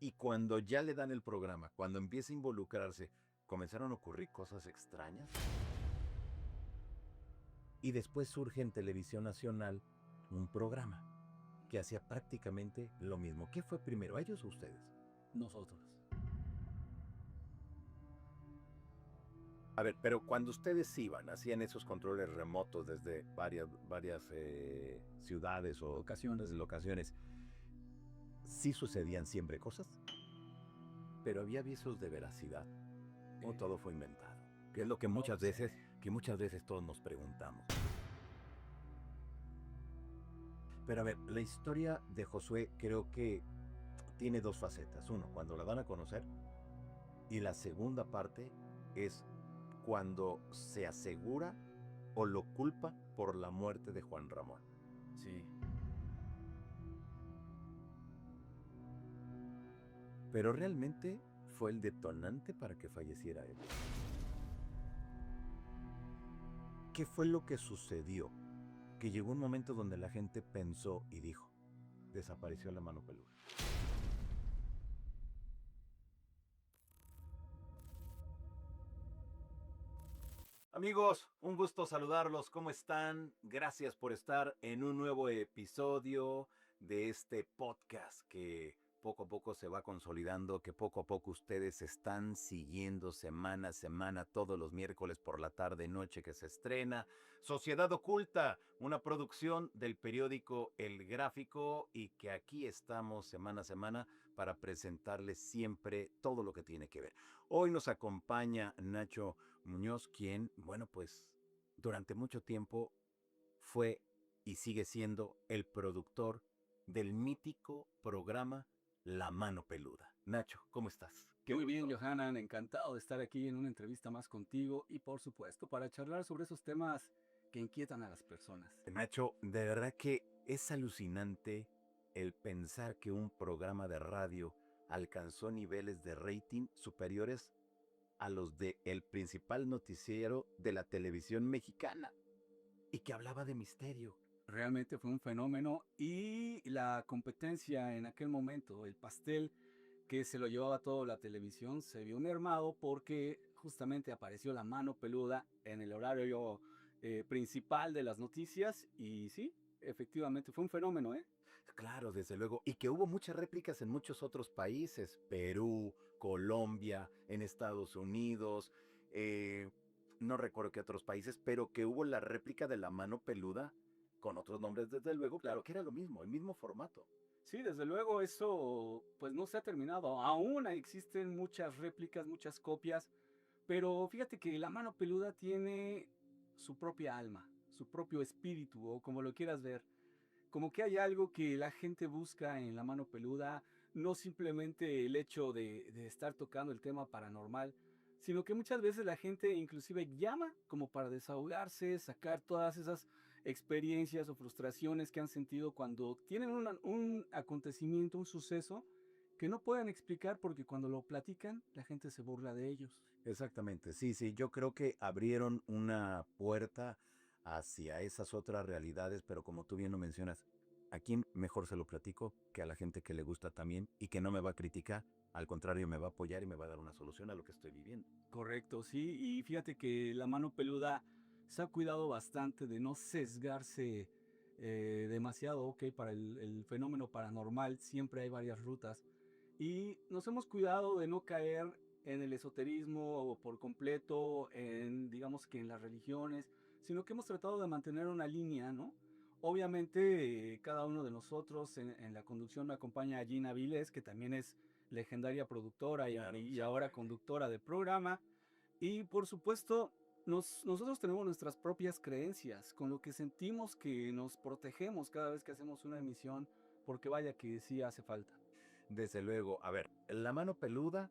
Y cuando ya le dan el programa, cuando empieza a involucrarse, comenzaron a ocurrir cosas extrañas. Y después surge en Televisión Nacional un programa que hacía prácticamente lo mismo. ¿Qué fue primero, ellos o ustedes? Nosotros. A ver, pero cuando ustedes iban, hacían esos controles remotos desde varias ciudades o Ocasiones. locaciones, ¿sí sucedían siempre cosas? Pero había avisos de veracidad, o todo fue inventado, que es lo que No lo sé. muchas veces todos nos preguntamos. Pero a ver, la historia de Josué creo que tiene dos facetas. Uno, cuando la van a conocer, y la segunda parte es cuando se asegura o lo culpa por la muerte de Juan Ramón. Sí. Pero realmente fue el detonante para que falleciera él. ¿Qué fue lo que sucedió? Que llegó un momento donde la gente pensó y dijo, desapareció la mano peluda. Amigos, un gusto saludarlos. ¿Cómo están? Gracias por estar en un nuevo episodio de este podcast que poco a poco se va consolidando, que poco a poco ustedes están siguiendo semana a semana, todos los miércoles por la tarde, noche que se estrena. Sociedad Oculta, una producción del periódico El Gráfico y que aquí estamos semana a semana para presentarles siempre todo lo que tiene que ver. Hoy nos acompaña Nacho Muñoz, quien, bueno, pues durante mucho tiempo fue y sigue siendo el productor del mítico programa La Mano Peluda. Nacho, ¿cómo estás? Qué Muy bien, gusto. Johanan, encantado de estar aquí en una entrevista más contigo y por supuesto para charlar sobre esos temas que inquietan a las personas. Nacho, de verdad que es alucinante el pensar que un programa de radio alcanzó niveles de rating superiores a los de el principal noticiero de la televisión mexicana y que hablaba de misterio. Realmente fue un fenómeno y la competencia en aquel momento, el pastel que se lo llevaba todo la televisión, se vio mermado porque justamente apareció la mano peluda en el horario principal de las noticias y sí, efectivamente fue un fenómeno, ¿eh? Claro, desde luego. Y que hubo muchas réplicas en muchos otros países, Perú, Colombia, en Estados Unidos, eh, no recuerdo qué otros países, pero que hubo la réplica de la mano peluda con otros nombres, desde luego, pero Claro. que era lo mismo, el mismo formato. Sí, desde luego eso pues no se ha terminado. Aún existen muchas réplicas, muchas copias, pero fíjate que la mano peluda tiene su propia alma, su propio espíritu o como lo quieras ver. Como que hay algo que la gente busca en la mano peluda, no simplemente el hecho de estar tocando el tema paranormal, sino que muchas veces la gente inclusive llama como para desahogarse, sacar todas esas experiencias o frustraciones que han sentido cuando tienen un acontecimiento, un suceso que no pueden explicar porque cuando lo platican la gente se burla de ellos. Exactamente, sí, sí, yo creo que abrieron una puerta hacia esas otras realidades, pero como tú bien lo mencionas, ¿a quién mejor se lo platico que a la gente que le gusta también y que no me va a criticar? Al contrario, me va a apoyar y me va a dar una solución a lo que estoy viviendo. Correcto, sí, y fíjate que la mano peluda se ha cuidado bastante de no sesgarse demasiado, ok, para el fenómeno paranormal, siempre hay varias rutas, y nos hemos cuidado de no caer en el esoterismo o por completo, en, digamos que en las religiones, sino que hemos tratado de mantener una línea, ¿no? Obviamente, cada uno de nosotros en la conducción me acompaña Gina Viles, que también es legendaria productora Claro, y sí. ahora conductora de programa. Y por supuesto, nosotros tenemos nuestras propias creencias, con lo que sentimos que nos protegemos cada vez que hacemos una emisión, porque vaya que sí hace falta. Desde luego, a ver, la mano peluda,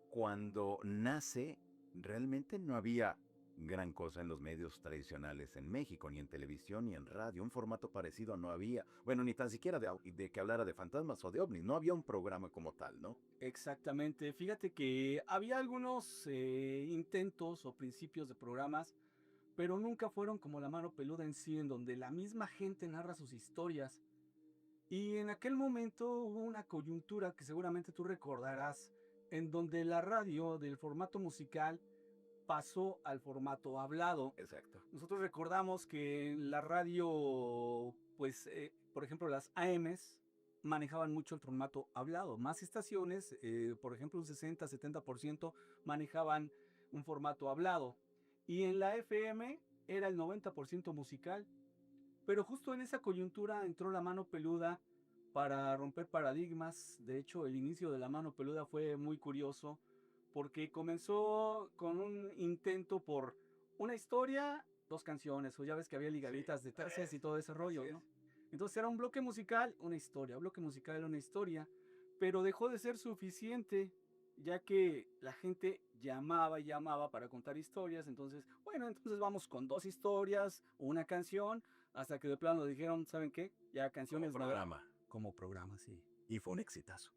cuando nace, realmente no había gran cosa en los medios tradicionales en México, ni en televisión, ni en radio. Un formato parecido no había. Bueno, ni tan siquiera de que hablara de fantasmas o de ovnis. No había un programa como tal, ¿no? Exactamente. Fíjate que había algunos intentos o principios de programas, pero nunca fueron como La Mano Peluda en sí, en donde la misma gente narra sus historias. Y en aquel momento hubo una coyuntura que seguramente tú recordarás, en donde la radio del formato musical pasó al formato hablado. Exacto. Nosotros recordamos que en la radio, pues, por ejemplo, las AMs manejaban mucho el formato hablado. Más estaciones, por ejemplo, un 60-70% manejaban un formato hablado. Y en la FM era el 90% musical. Pero justo en esa coyuntura entró la mano peluda para romper paradigmas. De hecho, el inicio de la mano peluda fue muy curioso porque comenzó con un intento por una historia, dos canciones, o ya ves que había ligaditas de tercias y todo ese rollo, ¿no? Entonces era un bloque musical, una historia, bloque musical, una historia, pero dejó de ser suficiente ya que la gente llamaba y llamaba para contar historias. Entonces, bueno, entonces vamos con dos historias, una canción, hasta que de plano dijeron, ¿saben qué? Ya canciones Como programa. como programa, sí. Y fue un exitazo.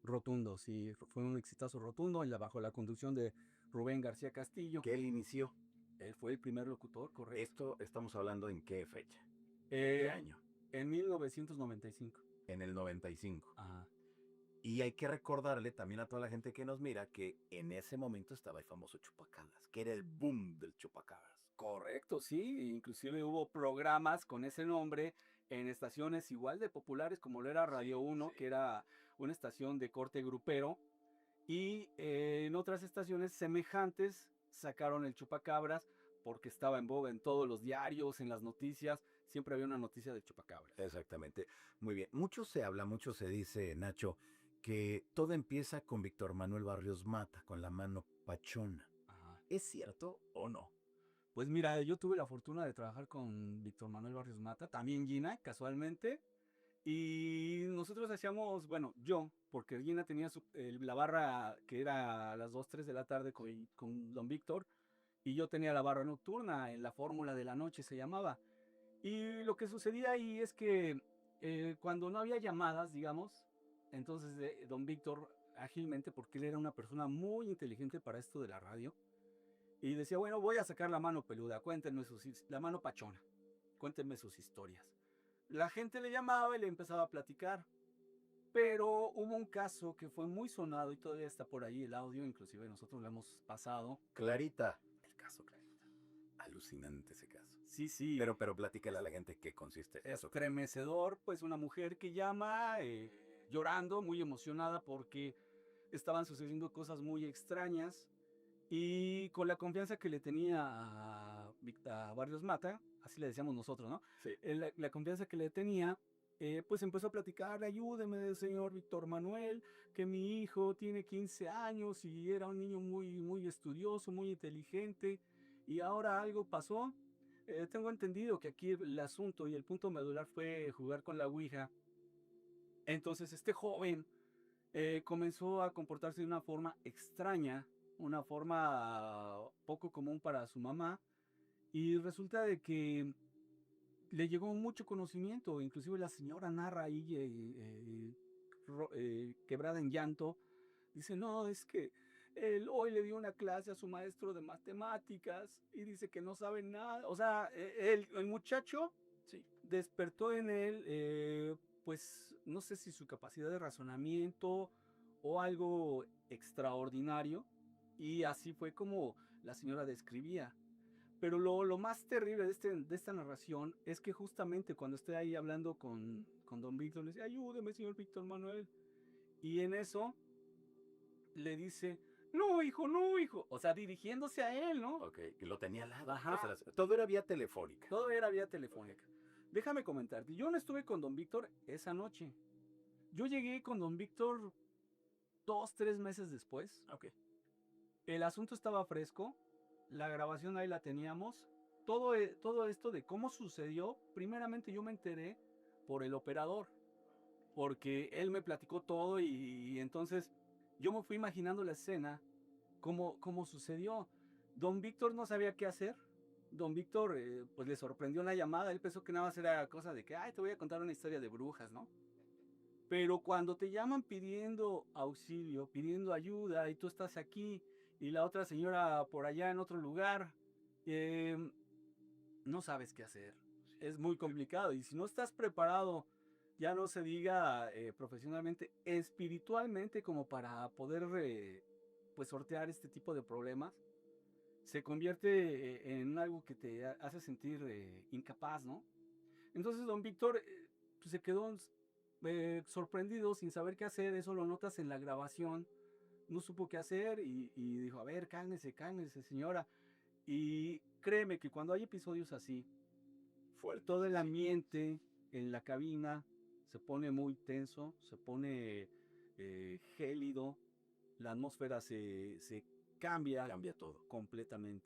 Rotundo, sí, fue un exitazo rotundo bajo la conducción de Rubén García Castillo. Que él inició. Él fue el primer locutor, correcto. Esto estamos hablando en qué fecha. ¿Qué año? En 1995. En el 95. Ajá. Y hay que recordarle también a toda la gente que nos mira que en ese momento estaba el famoso chupacabras, que era el boom del chupacabras. Correcto, sí, inclusive hubo programas con ese nombre en estaciones igual de populares como lo era Radio 1, sí. que era una estación de corte grupero, y en otras estaciones semejantes sacaron el chupacabras porque estaba en boga en todos los diarios, en las noticias, siempre había una noticia de chupacabras. Exactamente. Muy bien. Mucho se dice, Nacho, que todo empieza con Víctor Manuel Barrios Mata, con la mano pachona. Ajá. ¿Es cierto o no? Pues mira, yo tuve la fortuna de trabajar con Víctor Manuel Barrios Mata, también Gina, casualmente, y nosotros hacíamos, bueno, yo, porque Gina tenía la barra que era a las 2, 3 de la tarde con don Víctor, y yo tenía la barra nocturna, en la fórmula de la noche se llamaba. Y lo que sucedía ahí es que cuando no había llamadas, digamos, entonces don Víctor ágilmente, porque él era una persona muy inteligente para esto de la radio, y decía, bueno, voy a sacar la mano peluda, la mano pachona, cuéntenme sus historias. La gente le llamaba y le empezaba a platicar. Pero hubo un caso que fue muy sonado y todavía está por ahí el audio, inclusive nosotros lo hemos pasado. Clarita. El caso Clarita. Alucinante ese caso. Sí, sí. Pero platícale a la gente qué consiste eso. Estremecedor, pues una mujer que llama llorando, muy emocionada porque estaban sucediendo cosas muy extrañas. Y con la confianza que le tenía a Barrios Mata, así le decíamos nosotros, ¿no? Sí. La confianza que le tenía, pues empezó a platicar, ayúdeme, señor Víctor Manuel, que mi hijo tiene 15 años y era un niño muy, muy estudioso, muy inteligente, y ahora algo pasó. Tengo entendido que aquí el asunto y el punto medular fue jugar con la ouija. Entonces este joven comenzó a comportarse de una forma extraña, una forma poco común para su mamá, y resulta de que le llegó mucho conocimiento. Inclusive la señora narra ahí quebrada en llanto, dice, no, es que él hoy le dio una clase a su maestro de matemáticas y dice que no sabe nada. O sea, el muchacho Sí. despertó en él, pues no sé si su capacidad de razonamiento o algo extraordinario, y así fue como la señora describía. Pero lo más terrible de esta narración es que justamente cuando estoy ahí hablando con don Víctor, le dice, ayúdeme, señor Víctor Manuel. Y en eso le dice, no, hijo, no, hijo. O sea, dirigiéndose a él, ¿no? Ok, que lo tenía al lado. Ajá. O sea, todo era vía telefónica. Todo era vía telefónica. Déjame comentarte, yo no estuve con don Víctor esa noche. Yo llegué con don Víctor 2, 3 meses después. Ok. El asunto estaba fresco, la grabación ahí la teníamos. Todo esto de cómo sucedió, primeramente yo me enteré por el operador, porque él me platicó todo y entonces yo me fui imaginando la escena, cómo sucedió. Don Víctor no sabía qué hacer. Don Víctor pues le sorprendió una llamada, él pensó que nada más era cosa de que, ay, te voy a contar una historia de brujas, ¿no? Pero cuando te llaman pidiendo auxilio, pidiendo ayuda, y tú estás aquí y la otra señora por allá en otro lugar, no sabes qué hacer. Es muy complicado. Y si no estás preparado ya no se diga profesionalmente, espiritualmente, como para poder pues sortear este tipo de problemas, se convierte en algo que te hace sentir incapaz, ¿no? Entonces don Víctor pues, se quedó sorprendido sin saber qué hacer. Eso lo notas en la grabación. No supo qué hacer y dijo, a ver, cálmese, cálmese, señora. Y créeme que cuando hay episodios así, Fuerte. todo el ambiente en la cabina se pone muy tenso, se pone gélido, la atmósfera se cambia Cambia todo. completamente.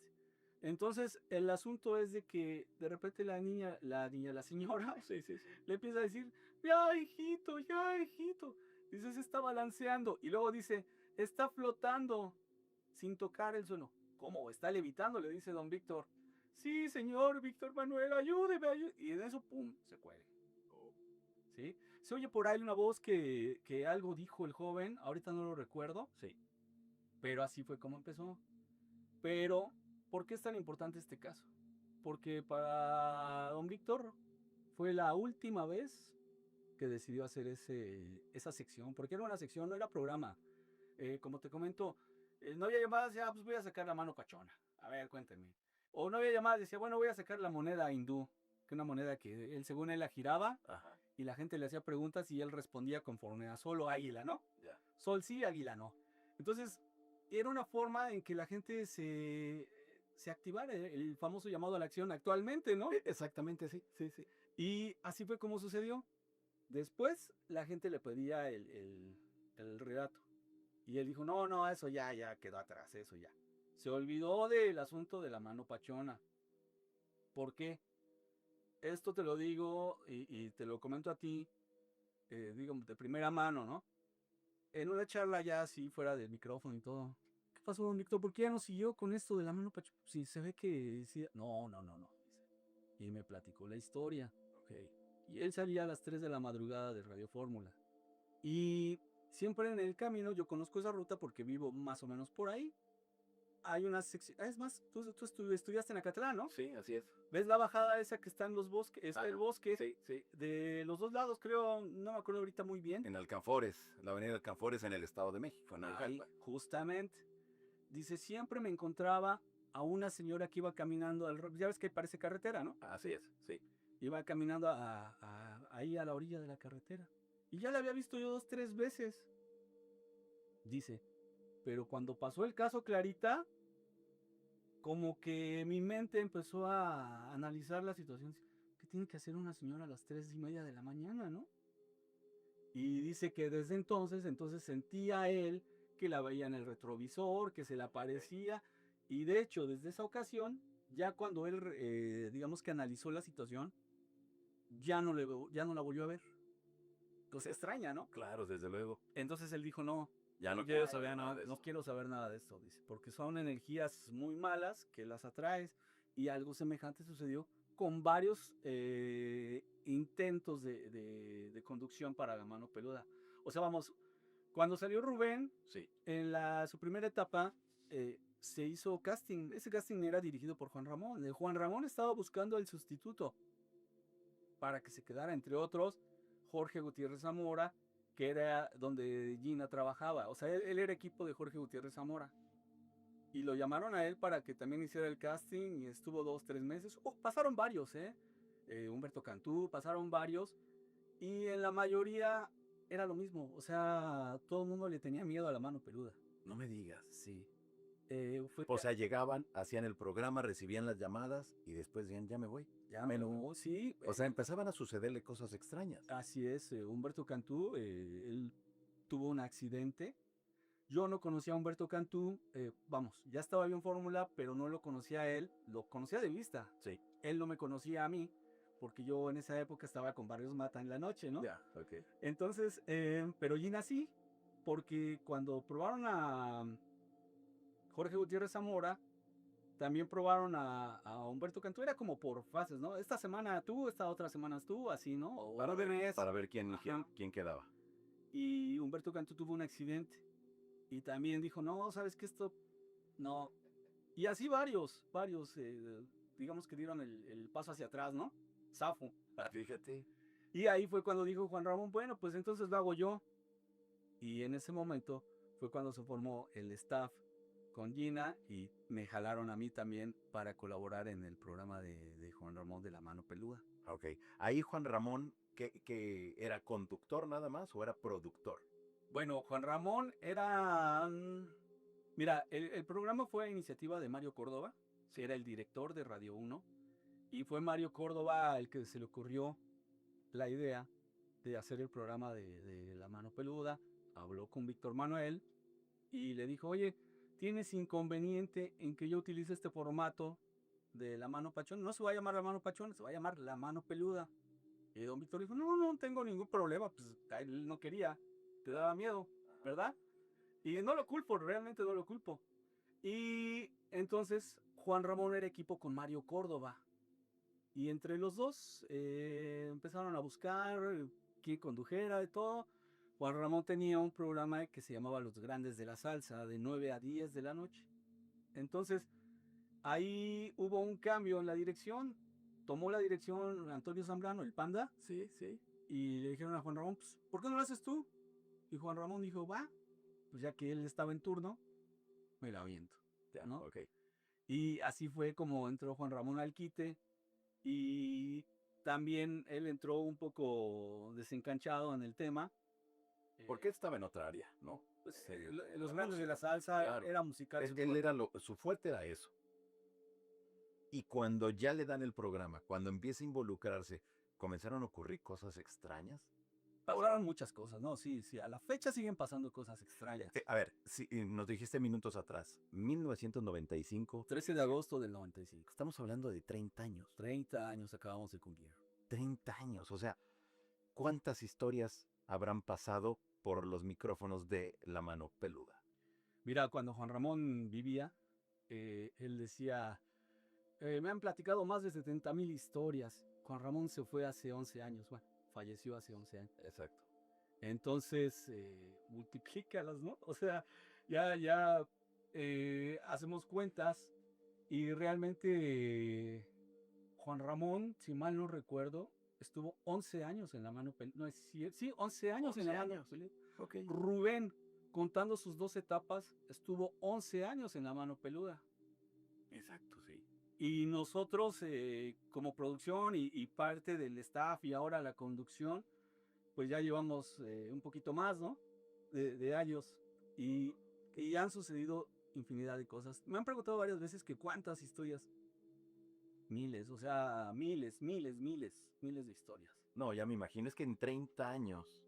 Entonces, el asunto es de que de repente la señora, Sí, sí, sí. le empieza a decir, ya, hijito, ya, hijito. Dice, se está balanceando. Y luego dice, está flotando sin tocar el suelo. ¿Cómo? Está levitando, le dice don Víctor. Sí, señor Víctor Manuel, ayúdeme, ayúdeme. Y en eso, pum, se cuelga. ¿Sí? Se oye por ahí una voz que algo dijo el joven, ahorita no lo recuerdo. Sí. Pero así fue como empezó. Pero, ¿por qué es tan importante este caso? Porque para don Víctor fue la última vez que decidió hacer esa sección, porque era una sección, no era programa. Como te comento, no había llamadas, ya pues voy a sacar la mano pachona. A ver, cuénteme. O no había llamadas, decía, bueno, voy a sacar la moneda hindú, que una moneda que él, según él, la giraba. Ajá. Y la gente le hacía preguntas y él respondía conforme a solo águila, ¿no? Ya. Sol sí, águila no. Entonces, era una forma en que la gente se activara, el famoso llamado a la acción actualmente, ¿no? Exactamente, sí, sí, sí. Y así fue como sucedió. Después, la gente le pedía el relato. Y él dijo, no, no, eso ya quedó atrás, eso ya. Se olvidó del asunto de la mano pachona. ¿Por qué? Esto te lo digo y te lo comento a ti, digamos, de primera mano, ¿no? En una charla ya así, fuera del micrófono y todo. ¿Qué pasó, don Víctor? ¿Por qué ya no siguió con esto de la mano pachona? Si se ve que... Sí, no. Dice. Y me platicó la historia. Ok. Y él salía a las 3 de la madrugada de Radio Fórmula. Y siempre en el camino, yo conozco esa ruta porque vivo más o menos por ahí. Hay una sección... Es más, tú estudiaste en Acatlán, ¿no? Sí, así es. ¿Ves la bajada esa que está en los bosques? Está el Ajá. bosque Sí, sí. de los dos lados, creo. No me acuerdo ahorita muy bien. En Alcanfores, la avenida Alcanfores en el Estado de México, en Ahí, Naucalpan. justamente. Dice, siempre me encontraba a una señora que iba caminando, ya ves que parece carretera, ¿no? Así es, sí. Iba caminando ahí a la orilla de la carretera. Y ya la había visto yo 2, 3 veces. Dice, pero cuando pasó el caso Clarita, como que mi mente empezó a analizar la situación. ¿Qué tiene que hacer una señora a las 3:30 de la mañana, no? Y dice que desde entonces sentía él que la veía en el retrovisor, que se le aparecía. Y de hecho, desde esa ocasión, ya cuando él, digamos que analizó la situación, ya no la volvió a ver. Cosa extraña, ¿no? Claro, desde luego. Entonces él dijo, no, Ya no yo quiero sabía, saber nada no, de no esto. quiero saber nada de esto, dice, porque son energías muy malas que las atraes. Y algo semejante sucedió con varios intentos de conducción para la mano peluda. O sea, vamos, cuando salió Rubén, Sí. en su primera etapa, se hizo casting. Ese casting era dirigido por Juan Ramón. Juan Ramón estaba buscando el sustituto para que se quedara, entre otros, Jorge Gutiérrez Zamora, que era donde Gina trabajaba. O sea, él era equipo de Jorge Gutiérrez Zamora. Y lo llamaron a él para que también hiciera el casting y estuvo 2, 3 meses. Pasaron varios, Humberto Cantú, pasaron varios. Y en la mayoría era lo mismo. O sea, todo el mundo le tenía miedo a la mano peluda. No me digas. Sí. O sea, llegaban, hacían el programa, recibían las llamadas y después decían, ya me voy. ya me lo... Sí. O sea, empezaban a sucederle cosas extrañas. Así es. Humberto Cantú, él tuvo un accidente. Yo no conocía a Humberto Cantú, vamos, ya estaba bien Fórmula, pero no lo conocía a él, lo conocía de vista. Sí. Él no me conocía a mí, porque yo en esa época estaba con Barrios Mata en la noche, ¿no? Ya, ok. Entonces, pero Gina sí, porque cuando probaron a Jorge Gutiérrez Zamora, también probaron a Humberto Cantú, era como por fases, ¿no? Esta semana tú, esta otra semana tú, así, ¿no? O Para ver quién quedaba. Y Humberto Cantú tuvo un accidente. Y también dijo, no, ¿sabes qué? Esto, no. Y así varios, digamos que dieron el paso hacia atrás, ¿no? Zafo. Fíjate. Y ahí fue cuando dijo Juan Ramón, bueno, pues entonces lo hago yo. Y en ese momento fue cuando se formó el staff con Gina y me jalaron a mí también para colaborar en el programa de Juan Ramón de La Mano Peluda. Ok. Ahí Juan Ramón, que era conductor nada más o era productor. Bueno, Juan Ramón era... Mira, el programa fue a iniciativa de Mario Córdoba, era el director de Radio 1, y fue Mario Córdoba el que se le ocurrió la idea de hacer el programa de La Mano Peluda. Habló con Víctor Manuel y le dijo, oye, ¿tienes inconveniente en que yo utilice este formato de La Mano Pachón? No se va a llamar La Mano Pachón, se va a llamar La Mano Peluda. Y don Víctor dijo, no, no tengo ningún problema, pues él no quería, te daba miedo, ¿verdad? Y no lo culpo, realmente no lo culpo. Y entonces Juan Ramón era equipo con Mario Córdoba. Y entre los dos empezaron a buscar quién condujera y todo. Juan Ramón tenía un programa que se llamaba Los Grandes de la Salsa, de 9 a 10 de la noche. Entonces, ahí hubo un cambio en la dirección. Tomó la dirección Antonio Zambrano, el Panda. Sí, sí. Y le dijeron a Juan Ramón, pues, ¿por qué no lo haces tú? Y Juan Ramón dijo, va, pues ya que él estaba en turno, me la aviento, Ya, ¿no? ok. Y así fue como entró Juan Ramón al quite. Y también él entró un poco desencanchado en el tema. Porque estaba en otra área, ¿no? Pues, los Grandes de la Salsa Claro. era musical. Él era su fuerte era eso. Y cuando ya le dan el programa, cuando empieza a involucrarse, comenzaron a ocurrir cosas extrañas. Pasaron muchas cosas, ¿no? Sí, sí, a la fecha siguen pasando cosas extrañas. A ver, sí, nos dijiste minutos atrás, 1995. 13 de agosto del 95. Estamos hablando de 30 años. 30 años acabamos de cumplir. 30 años, o sea, ¿cuántas historias habrán pasado por los micrófonos de La Mano Peluda? Mira, cuando Juan Ramón vivía, él decía, me han platicado más de 70,000 historias. Juan Ramón se fue hace 11 años, bueno, falleció hace 11 años. Exacto. Entonces, multiplícalas, ¿no? O sea, ya hacemos cuentas y realmente Juan Ramón, si mal no recuerdo, estuvo 11 años en La Mano Peluda. No es cierto, sí, 11 años en La Mano Peluda. Okay. Rubén, contando sus 2 etapas, estuvo 11 años en La Mano Peluda. Exacto, sí. Y nosotros, como producción y parte del staff y ahora la conducción, pues ya llevamos un poquito más, ¿no? De años. Y han sucedido infinidad de cosas. Me han preguntado varias veces que cuántas historias. Miles, o sea, miles de historias. No, ya me imagino, es que en 30 años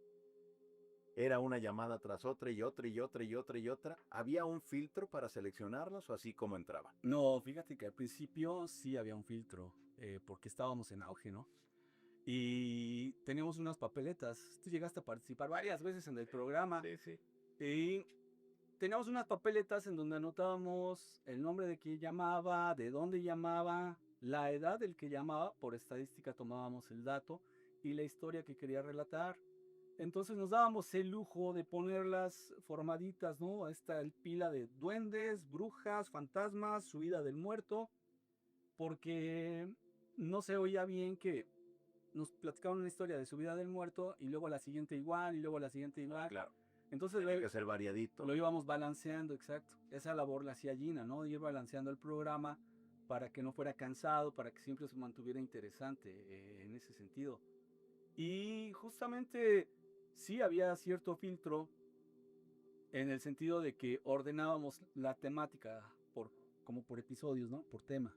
era una llamada tras otra y otra y otra y otra y otra. ¿Había un filtro para seleccionarlos o así como entraban? No, fíjate que al principio sí había un filtro, porque estábamos en auge, ¿no? Y teníamos unas papeletas. Tú llegaste a participar varias veces en el programa. Sí, sí. Y teníamos unas papeletas en donde anotábamos el nombre de quien llamaba, de dónde llamaba, la edad del que llamaba, por estadística tomábamos el dato, y la historia que quería relatar. Entonces nos dábamos el lujo de ponerlas formaditas, ¿no? Esta pila de duendes, brujas, fantasmas, subida del muerto, porque no se oía bien que nos platicaban una historia de subida del muerto y luego la siguiente igual y luego la siguiente igual. Claro. Entonces Hay que ser variadito. lo íbamos balanceando, exacto. Esa labor la hacía Gina, ¿no? Ir balanceando el programa para que no fuera cansado, para que siempre se mantuviera interesante en ese sentido. Y justamente sí había cierto filtro en el sentido de que ordenábamos la temática como por episodios, ¿no? Por tema.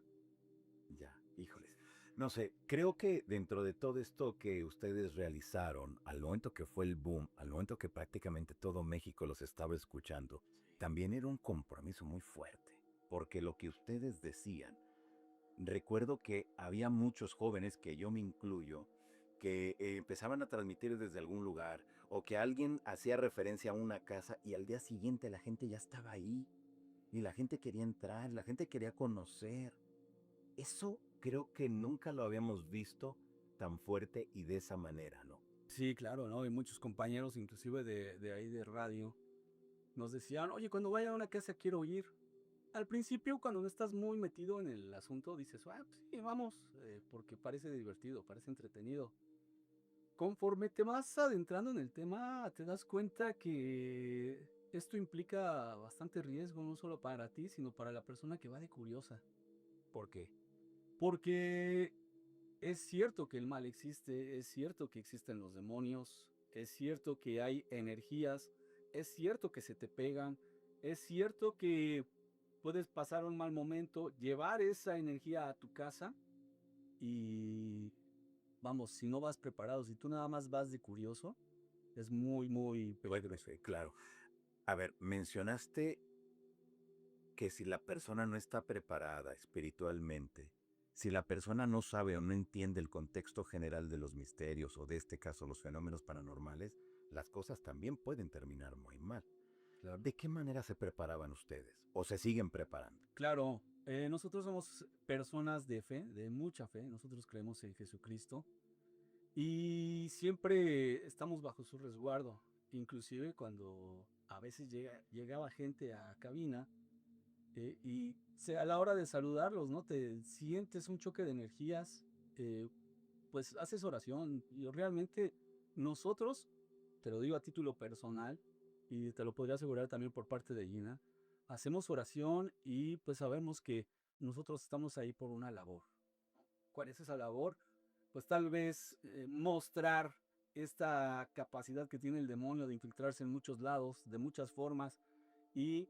Ya, híjoles. No sé, creo que dentro de todo esto que ustedes realizaron, al momento que fue el boom, al momento que prácticamente todo México los estaba escuchando, también era un compromiso muy fuerte, porque lo que ustedes decían, recuerdo que había muchos jóvenes, que yo me incluyo, que empezaban a transmitir desde algún lugar, o que alguien hacía referencia a una casa y al día siguiente la gente ya estaba ahí, y la gente quería entrar, la gente quería conocer. Eso creo que nunca lo habíamos visto tan fuerte y de esa manera, ¿no? Sí, claro, ¿no? Y muchos compañeros, inclusive de ahí de radio, nos decían, oye, cuando vaya a una casa quiero ir. Al principio, cuando no estás muy metido en el asunto, dices, pues sí, vamos, porque parece divertido, parece entretenido. conforme te vas adentrando en el tema, te das cuenta que esto implica bastante riesgo, no solo para ti, sino para la persona que va de curiosa. ¿Por qué? Porque es cierto que el mal existe, es cierto que existen los demonios, es cierto que hay energías, es cierto que se te pegan, es cierto que puedes pasar un mal momento, llevar esa energía a tu casa y vamos, si no vas preparado, si tú nada más vas de curioso, es muy peligroso. Claro. A ver, mencionaste que si la persona no está preparada espiritualmente, si la persona no sabe o no entiende el contexto general de los misterios o de este caso los fenómenos paranormales, las cosas también pueden terminar muy mal. Claro. ¿De qué manera se preparaban ustedes? ¿O se siguen preparando? Claro, nosotros somos personas de fe, de mucha fe, nosotros creemos en Jesucristo y siempre estamos bajo su resguardo, inclusive cuando a veces llegaba gente a cabina a la hora de saludarlos, ¿no? Te sientes un choque de energías, eh, pues haces oración. Y realmente nosotros, te lo digo a título personal, y te lo podría asegurar también por parte de Gina, hacemos oración y pues sabemos que nosotros estamos ahí por una labor. ¿Cuál es esa labor? Pues tal vez mostrar esta capacidad que tiene el demonio de infiltrarse en muchos lados, de muchas formas, y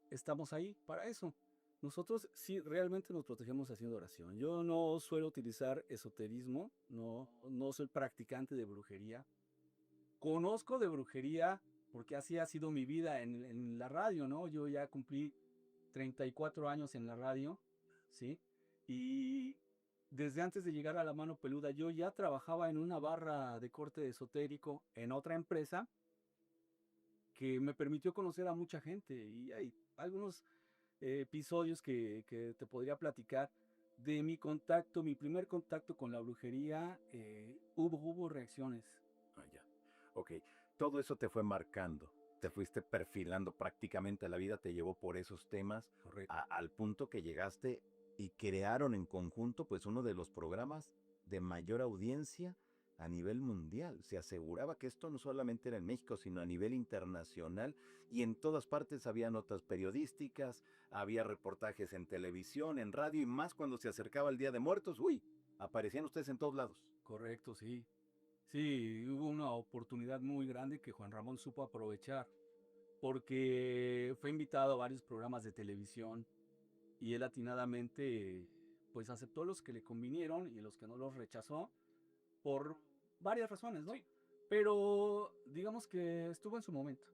estamos ahí para eso. Nosotros sí realmente nos protegemos haciendo oración. Yo no suelo utilizar esoterismo, no soy practicante de brujería. Conozco de brujería porque así ha sido mi vida en la radio, ¿no? Yo ya cumplí 34 años en la radio, ¿sí? Y desde antes de llegar a La Mano Peluda, yo ya trabajaba en una barra de corte esotérico en otra empresa que me permitió conocer a mucha gente. Y hay algunos episodios que te podría platicar de mi contacto, mi primer contacto con la brujería. Hubo reacciones. Ah, ya. Ok. Todo eso te fue marcando. Te fuiste perfilando prácticamente la vida, te llevó por esos temas Correcto. al punto que llegaste y crearon en conjunto pues uno de los programas de mayor audiencia a nivel mundial. Se aseguraba que esto no solamente era en México, sino a nivel internacional y en todas partes había notas periodísticas, había reportajes en televisión, en radio y más cuando se acercaba el Día de Muertos. Uy, aparecían ustedes en todos lados. Correcto, sí. Sí, hubo una oportunidad muy grande que Juan Ramón supo aprovechar, porque fue invitado a varios programas de televisión y él atinadamente pues aceptó los que le convinieron y los que no los rechazó por varias razones, ¿no? Sí. Pero digamos que estuvo en su momento.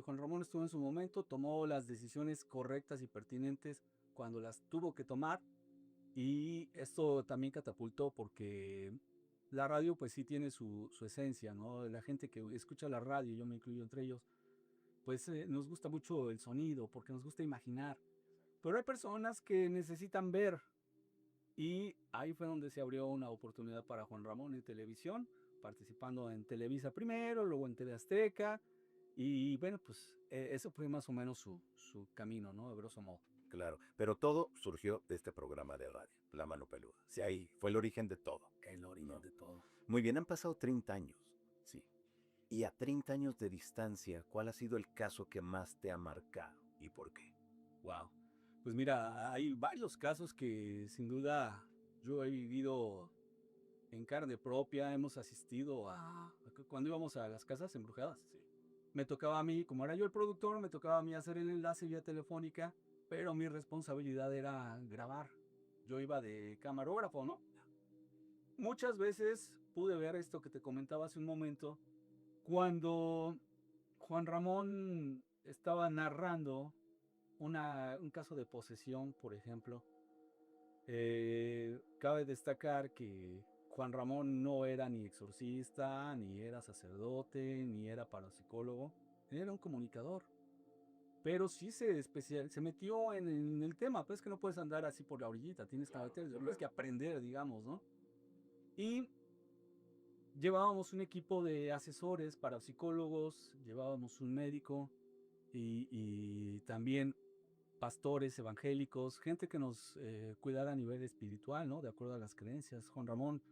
Juan Ramón estuvo en su momento, tomó las decisiones correctas y pertinentes cuando las tuvo que tomar y esto también catapultó porque la radio pues sí tiene su esencia, ¿no? La gente que escucha la radio, yo me incluyo entre ellos, pues nos gusta mucho el sonido porque nos gusta imaginar. Pero hay personas que necesitan ver y ahí fue donde se abrió una oportunidad para Juan Ramón en televisión, participando en Televisa primero, luego en TV Azteca. Y bueno, pues eso fue más o menos su camino, ¿no? A grosso modo. Claro, pero todo surgió de este programa de radio, La Mano Peluda. Sí, ahí fue el origen de todo. El origen ¿No? de todo. Muy bien, han pasado 30 años. Sí. Y a 30 años de distancia, ¿cuál ha sido el caso que más te ha marcado y por qué? Wow. Pues mira, hay varios casos que sin duda yo he vivido en carne propia, hemos asistido cuando íbamos a las casas embrujadas. Sí. Me tocaba a mí, como era yo el productor, me tocaba a mí hacer el enlace vía telefónica, pero mi responsabilidad era grabar. Yo iba de camarógrafo, ¿no? Muchas veces pude ver esto que te comentaba hace un momento, cuando Juan Ramón estaba narrando un caso de posesión, por ejemplo. Cabe destacar que Juan Ramón no era ni exorcista, ni era sacerdote, ni era parapsicólogo, era un comunicador. Pero sí se metió en el tema, pues que no puedes andar así por la orillita, tienes que aprender, digamos, ¿no? Y llevábamos un equipo de asesores, parapsicólogos, llevábamos un médico y también pastores evangélicos, gente que nos cuidara a nivel espiritual, ¿no? De acuerdo a las creencias. Juan Ramón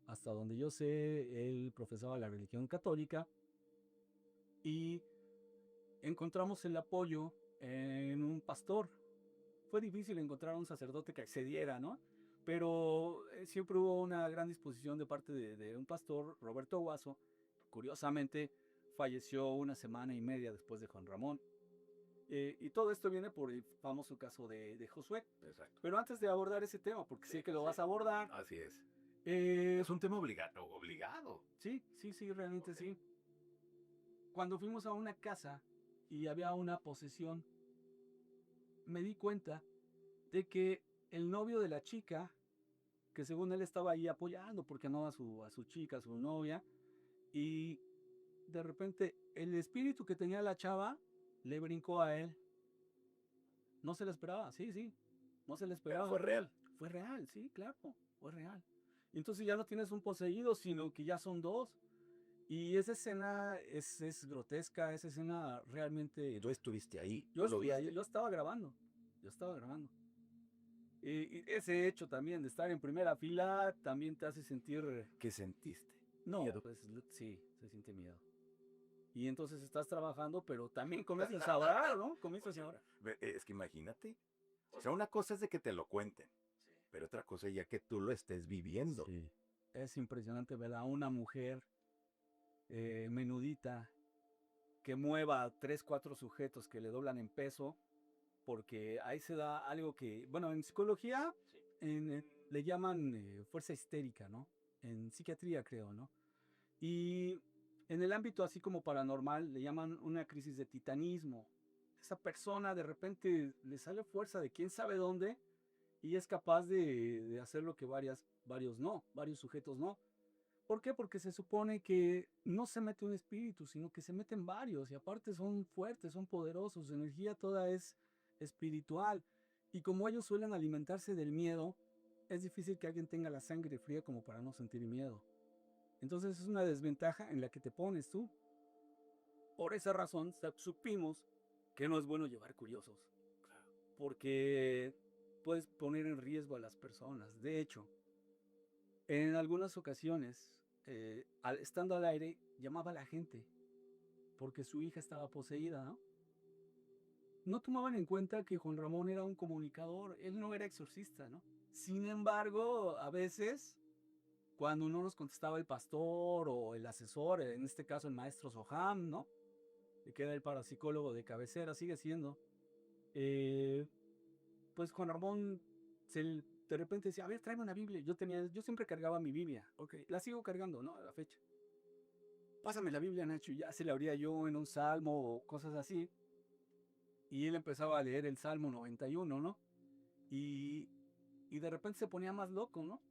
Hasta donde yo sé, él profesaba la religión católica y encontramos el apoyo en un pastor. Fue difícil encontrar un sacerdote que accediera, ¿no? Pero siempre hubo una gran disposición de parte de un pastor, Roberto Guaso. Curiosamente, falleció una semana y media después de Juan Ramón. Y todo esto viene por el famoso caso de Josué. Exacto. Pero antes de abordar ese tema, porque sé que lo vas a abordar. Así es. eh, Es un tema obligado. sí, realmente sí. Cuando fuimos a una casa y había una posesión, me di cuenta de que el novio de la chica, que según él estaba ahí apoyando porque no a su chica, a su novia, y de repente el espíritu que tenía la chava le brincó a él. No se lo esperaba, sí, no se lo esperaba. Pero fue real. Fue real, sí, claro, fue real. Y entonces ya no tienes un poseído, sino que ya son dos. Y esa escena es grotesca, esa escena realmente... Tú estuviste ahí. Yo ¿Lo viste? yo estaba grabando, yo estaba grabando. Y ese hecho también de estar en primera fila también te hace sentir... ¿Qué sentiste? No, Miedo. pues sí, se siente miedo. Y entonces estás trabajando, pero también comienzas a orar, ¿no? Comienzas a orar. Es que imagínate. O sea, una cosa es de que te lo cuenten, pero otra cosa ya que tú lo estés viviendo. Sí. Es impresionante ver a una mujer menudita que mueva a 3, 4 sujetos que le doblan en peso, porque ahí se da algo que, bueno, en psicología le llaman fuerza histérica, ¿no? En psiquiatría creo, ¿no? Y en el ámbito así como paranormal le llaman una crisis de titanismo. Esa persona de repente le sale fuerza de quién sabe dónde y es capaz de hacer lo que varios sujetos no. ¿Por qué? Porque se supone que no se mete un espíritu, sino que se meten varios y aparte son fuertes, son poderosos, su energía toda es espiritual. Y como ellos suelen alimentarse del miedo, es difícil que alguien tenga la sangre fría como para no sentir miedo. Entonces es una desventaja en la que te pones tú. Por esa razón supimos que no es bueno llevar curiosos, porque puedes poner en riesgo a las personas. De hecho, en algunas ocasiones, estando al aire, llamaba a la gente porque su hija estaba poseída, ¿no? No tomaban en cuenta que Juan Ramón era un comunicador, él no era exorcista, ¿no? Sin embargo, a veces, cuando no nos contestaba el pastor o el asesor, en este caso el maestro Soham, ¿no? Que era el parapsicólogo de cabecera, sigue siendo, eh, pues Juan Ramón de repente decía, a ver, tráeme una Biblia. Yo siempre cargaba mi Biblia, ok, la sigo cargando, ¿no? A la fecha. Pásame la Biblia, Nacho, y ya se la abría yo en un salmo o cosas así. Y él empezaba a leer el Salmo 91, ¿no? Y, y de repente se ponía más loco, ¿no?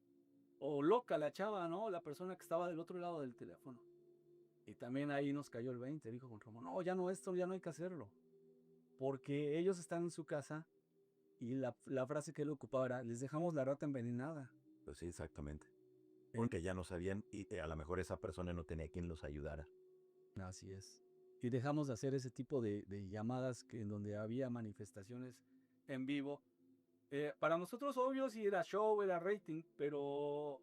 O loca la chava, ¿no? La persona que estaba del otro lado del teléfono. Y también ahí nos cayó el 20, dijo Juan Ramón, no, ya no, esto ya no hay que hacerlo. Porque ellos están en su casa y la frase que él ocupaba era, les dejamos la rata envenenada. Pues sí, exactamente. Porque ya no sabían y a lo mejor esa persona no tenía quien los ayudara. Así es. Y dejamos de hacer ese tipo de llamadas en donde había manifestaciones en vivo. Para nosotros, obvio, sí era show, era rating, pero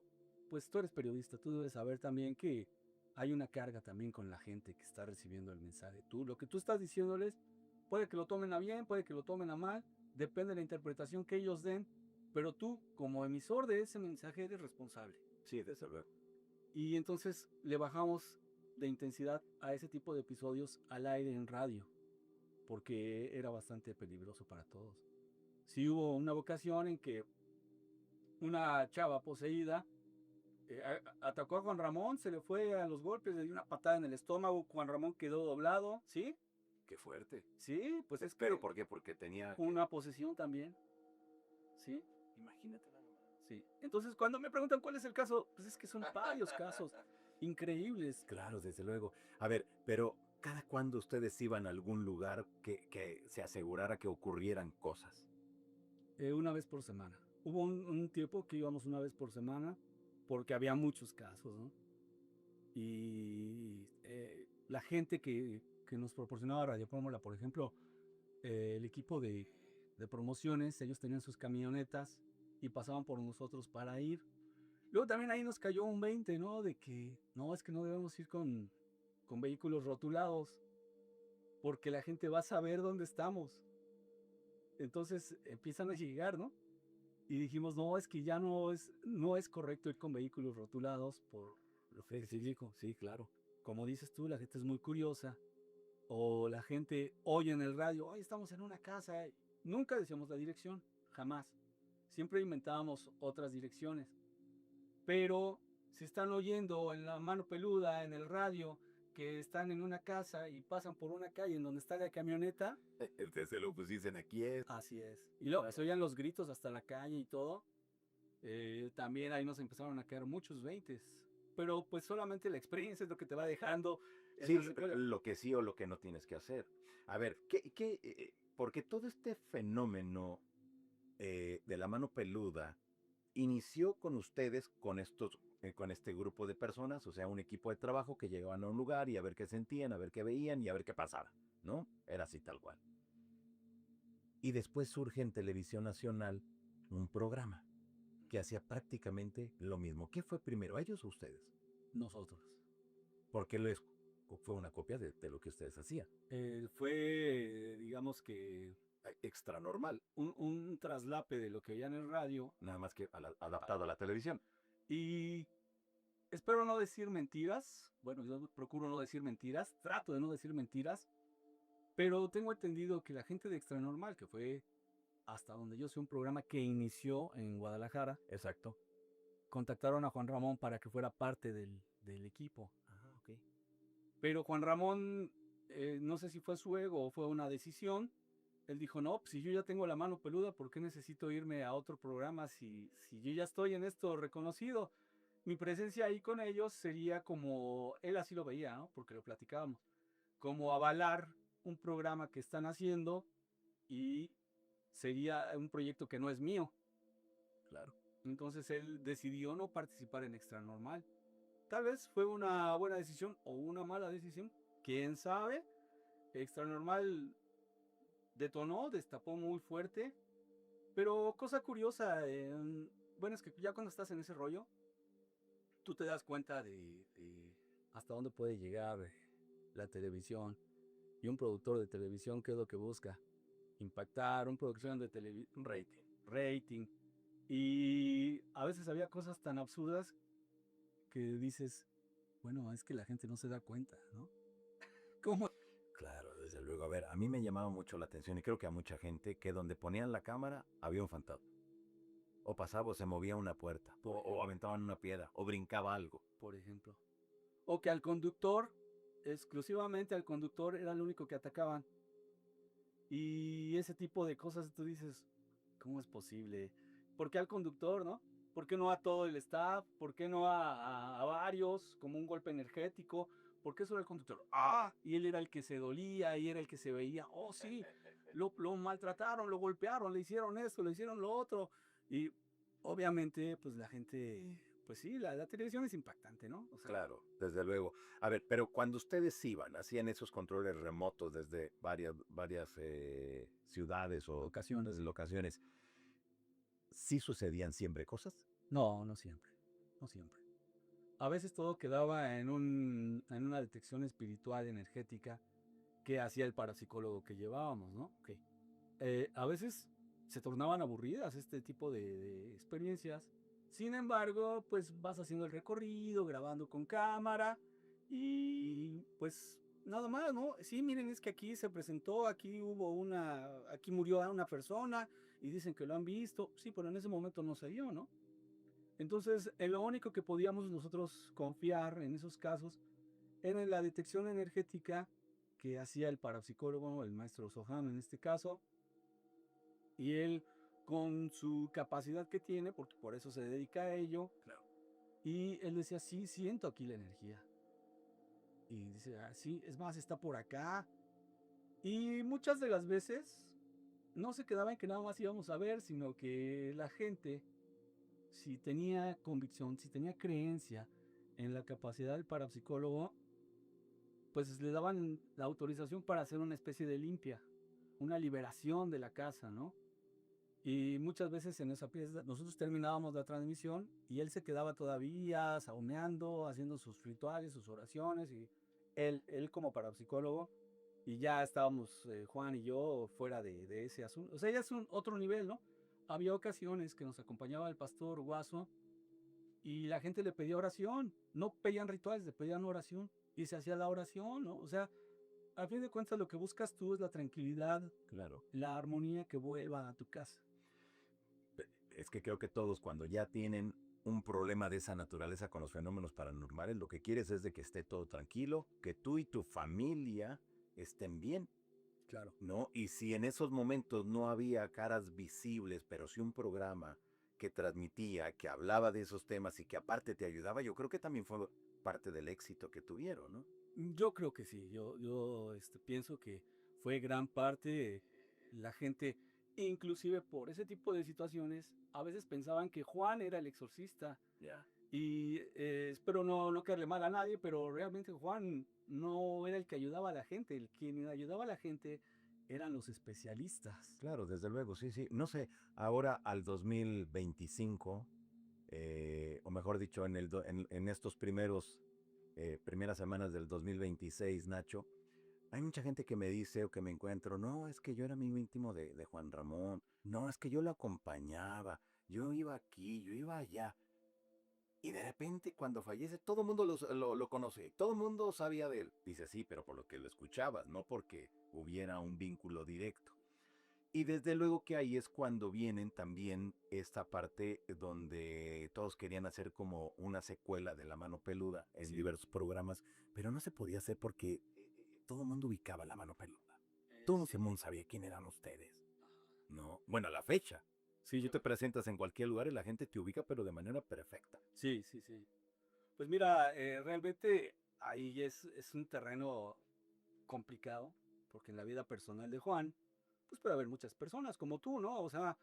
pues tú eres periodista, tú debes saber también que hay una carga también con la gente que está recibiendo el mensaje. Lo que tú estás diciéndoles, puede que lo tomen a bien, puede que lo tomen a mal, depende de la interpretación que ellos den, pero tú, como emisor de ese mensaje, eres responsable. Sí, desde luego. Y entonces le bajamos de intensidad a ese tipo de episodios al aire en radio, porque era bastante peligroso para todos. Sí hubo una ocasión en que una chava poseída atacó a Juan Ramón, se le fue a los golpes, le dio una patada en el estómago, Juan Ramón quedó doblado, ¿sí? Qué fuerte. Sí, pues es ¿Pero que por qué? Porque tenía... una posesión también, ¿sí? Imagínate nada más. Sí. Entonces cuando me preguntan cuál es el caso, pues es que son varios casos increíbles. Claro, desde luego. A ver, pero ¿cada cuándo ustedes iban a algún lugar que se asegurara que ocurrieran cosas? Una vez por semana. Hubo un tiempo que íbamos una vez por semana porque había muchos casos, ¿no? Y la gente que nos proporcionaba Radio Fórmula, por ejemplo, el equipo de promociones, ellos tenían sus camionetas y pasaban por nosotros para ir. Luego también ahí nos cayó un 20, ¿no? De que no, es que no debemos ir con vehículos rotulados, porque la gente va a saber dónde estamos. Entonces empiezan a llegar, ¿no? Y dijimos, no, es que ya no es correcto ir con vehículos rotulados por lo que te digo. Sí, claro. Como dices tú, la gente es muy curiosa. O la gente oye en el radio, hoy estamos en una casa. Nunca decíamos la dirección, jamás. Siempre inventábamos otras direcciones. Pero si están oyendo en la mano peluda, en el radio, que están en una casa y pasan por una calle en donde está la camioneta. Desde luego, pues dicen, aquí es. Así es. Y luego se oían los gritos hasta la calle y todo. También ahí nos empezaron a caer muchos 20. Pero pues solamente la experiencia es lo que te va dejando. Sí, lo que sí o lo que no tienes que hacer. A ver, porque todo este fenómeno de la mano peluda inició con ustedes, con este grupo de personas, o sea, un equipo de trabajo que llegaban a un lugar y a ver qué sentían, a ver qué veían y a ver qué pasaba, ¿no? Era así tal cual. Y después surge en Televisión Nacional un programa que hacía prácticamente lo mismo. ¿Qué fue primero, ellos o ustedes? Nosotros. Porque fue una copia de lo que ustedes hacían. Fue, digamos que, Extra normal. un traslape de lo que oían en el radio. Nada más que adaptado a la televisión. Y espero no decir mentiras. Bueno, yo procuro no decir mentiras. Trato de no decir mentiras. Pero tengo entendido que la gente de Extra Normal, que fue hasta donde yo sé un programa que inició en Guadalajara. Exacto. Contactaron a Juan Ramón para que fuera parte del equipo. Ah, ok. Pero Juan Ramón, no sé si fue su ego o fue una decisión. Él dijo, no, pues si yo ya tengo la mano peluda, ¿por qué necesito irme a otro programa si yo ya estoy en esto reconocido? Mi presencia ahí con ellos sería como, él así lo veía, ¿no? Porque lo platicábamos, como avalar un programa que están haciendo y sería un proyecto que no es mío. Claro. Entonces él decidió no participar en Extra Normal. Tal vez fue una buena decisión o una mala decisión, quién sabe. Extra Normal detonó, destapó muy fuerte, pero cosa curiosa, bueno, es que ya cuando estás en ese rollo, tú te das cuenta de hasta dónde puede llegar la televisión y un productor de televisión, ¿qué es lo que busca? Impactar, una producción de televisión, rating. Y a veces había cosas tan absurdas que dices, bueno, es que la gente no se da cuenta, ¿no? ¿Cómo? Claro, desde luego. A ver, a mí me llamaba mucho la atención y creo que a mucha gente que donde ponían la cámara había un fantasma. O pasaba o se movía una puerta, o aventaban una piedra, o brincaba algo. Por ejemplo. O que al conductor, exclusivamente al conductor, era el único que atacaban. Y ese tipo de cosas tú dices, ¿cómo es posible? ¿Por qué al conductor, no? ¿Por qué no a todo el staff? ¿Por qué no a varios? Como un golpe energético. ¿Por qué solo el conductor? ¡Ah! Y él era el que se dolía y era el que se veía. Oh, sí, lo maltrataron, lo golpearon, le hicieron esto, le hicieron lo otro. Y obviamente, pues la gente, pues sí, la televisión es impactante, ¿no? O sea, Claro, desde luego. A ver, pero cuando ustedes iban, hacían esos controles remotos desde varias ciudades o locaciones, ¿sí sucedían siempre cosas? no, no siempre, no siempre. A veces todo quedaba en una detección espiritual, energética, que hacía el parapsicólogo que llevábamos, ¿no? Okay. A veces se tornaban aburridas este tipo de experiencias. Sin embargo, pues vas haciendo el recorrido, grabando con cámara y pues nada más, ¿no? Sí, miren, es que aquí se presentó, aquí murió una persona y dicen que lo han visto. Sí, pero en ese momento no se vio, ¿no? Entonces, lo único que podíamos nosotros confiar en esos casos era en la detección energética que hacía el parapsicólogo, el maestro Soham en este caso, y él con su capacidad que tiene, porque por eso se dedica a ello, Claro. y él decía, sí, siento aquí la energía. Y dice, sí, es más, está por acá. Y muchas de las veces no se quedaba en que nada más íbamos a ver, sino que la gente, si tenía convicción, si tenía creencia en la capacidad del parapsicólogo, pues le daban la autorización para hacer una especie de limpia, una liberación de la casa, ¿no? Y muchas veces en esa pieza nosotros terminábamos la transmisión y él se quedaba todavía saumeando, haciendo sus rituales, sus oraciones y él como parapsicólogo y ya estábamos Juan y yo fuera de ese asunto. O sea, ya es otro nivel, ¿no? Había ocasiones que nos acompañaba el pastor Guaso y la gente le pedía oración, no pedían rituales, le pedían oración y se hacía la oración, ¿no? O sea, a fin de cuentas lo que buscas tú es la tranquilidad, Claro. la armonía que vuelva a tu casa. Es que creo que todos cuando ya tienen un problema de esa naturaleza con los fenómenos paranormales, lo que quieres es de que esté todo tranquilo, que tú y tu familia estén bien, Claro. ¿no? Y si en esos momentos no había caras visibles, pero sí un programa que transmitía, que hablaba de esos temas y que aparte te ayudaba, yo creo que también fue parte del éxito que tuvieron, ¿no? Yo creo que sí, yo pienso que fue gran parte la gente, inclusive por ese tipo de situaciones, a veces pensaban que Juan era el exorcista Ya. y espero no caerle mal a nadie, pero realmente Juan no era el que ayudaba a la gente, el quien ayudaba a la gente eran los especialistas. Claro, desde luego, sí, sí. No sé, ahora al 2025, o mejor dicho, en estos primeras semanas del 2026, Nacho, hay mucha gente que me dice o que me encuentro, no, es que yo era amigo íntimo de Juan Ramón, no, es que yo lo acompañaba, yo iba aquí, yo iba allá. Y de repente cuando fallece, todo el mundo lo conoce, todo el mundo sabía de él. Dice, sí, pero por lo que lo escuchabas, no porque hubiera un vínculo directo. Y desde luego que ahí es cuando vienen también esta parte donde todos querían hacer como una secuela de La Mano Peluda en Sí, diversos programas, pero no se podía hacer porque todo el mundo ubicaba La Mano Peluda. Todo el sí. mundo sabía quién eran ustedes, ¿no? Bueno, a la fecha. Sí, Tú te presentas en cualquier lugar y la gente te ubica, pero de manera perfecta. sí, sí, sí. Pues mira, realmente ahí es un terreno complicado, porque en la vida personal de Juan, pues puede haber muchas personas como tú, ¿no? O sea,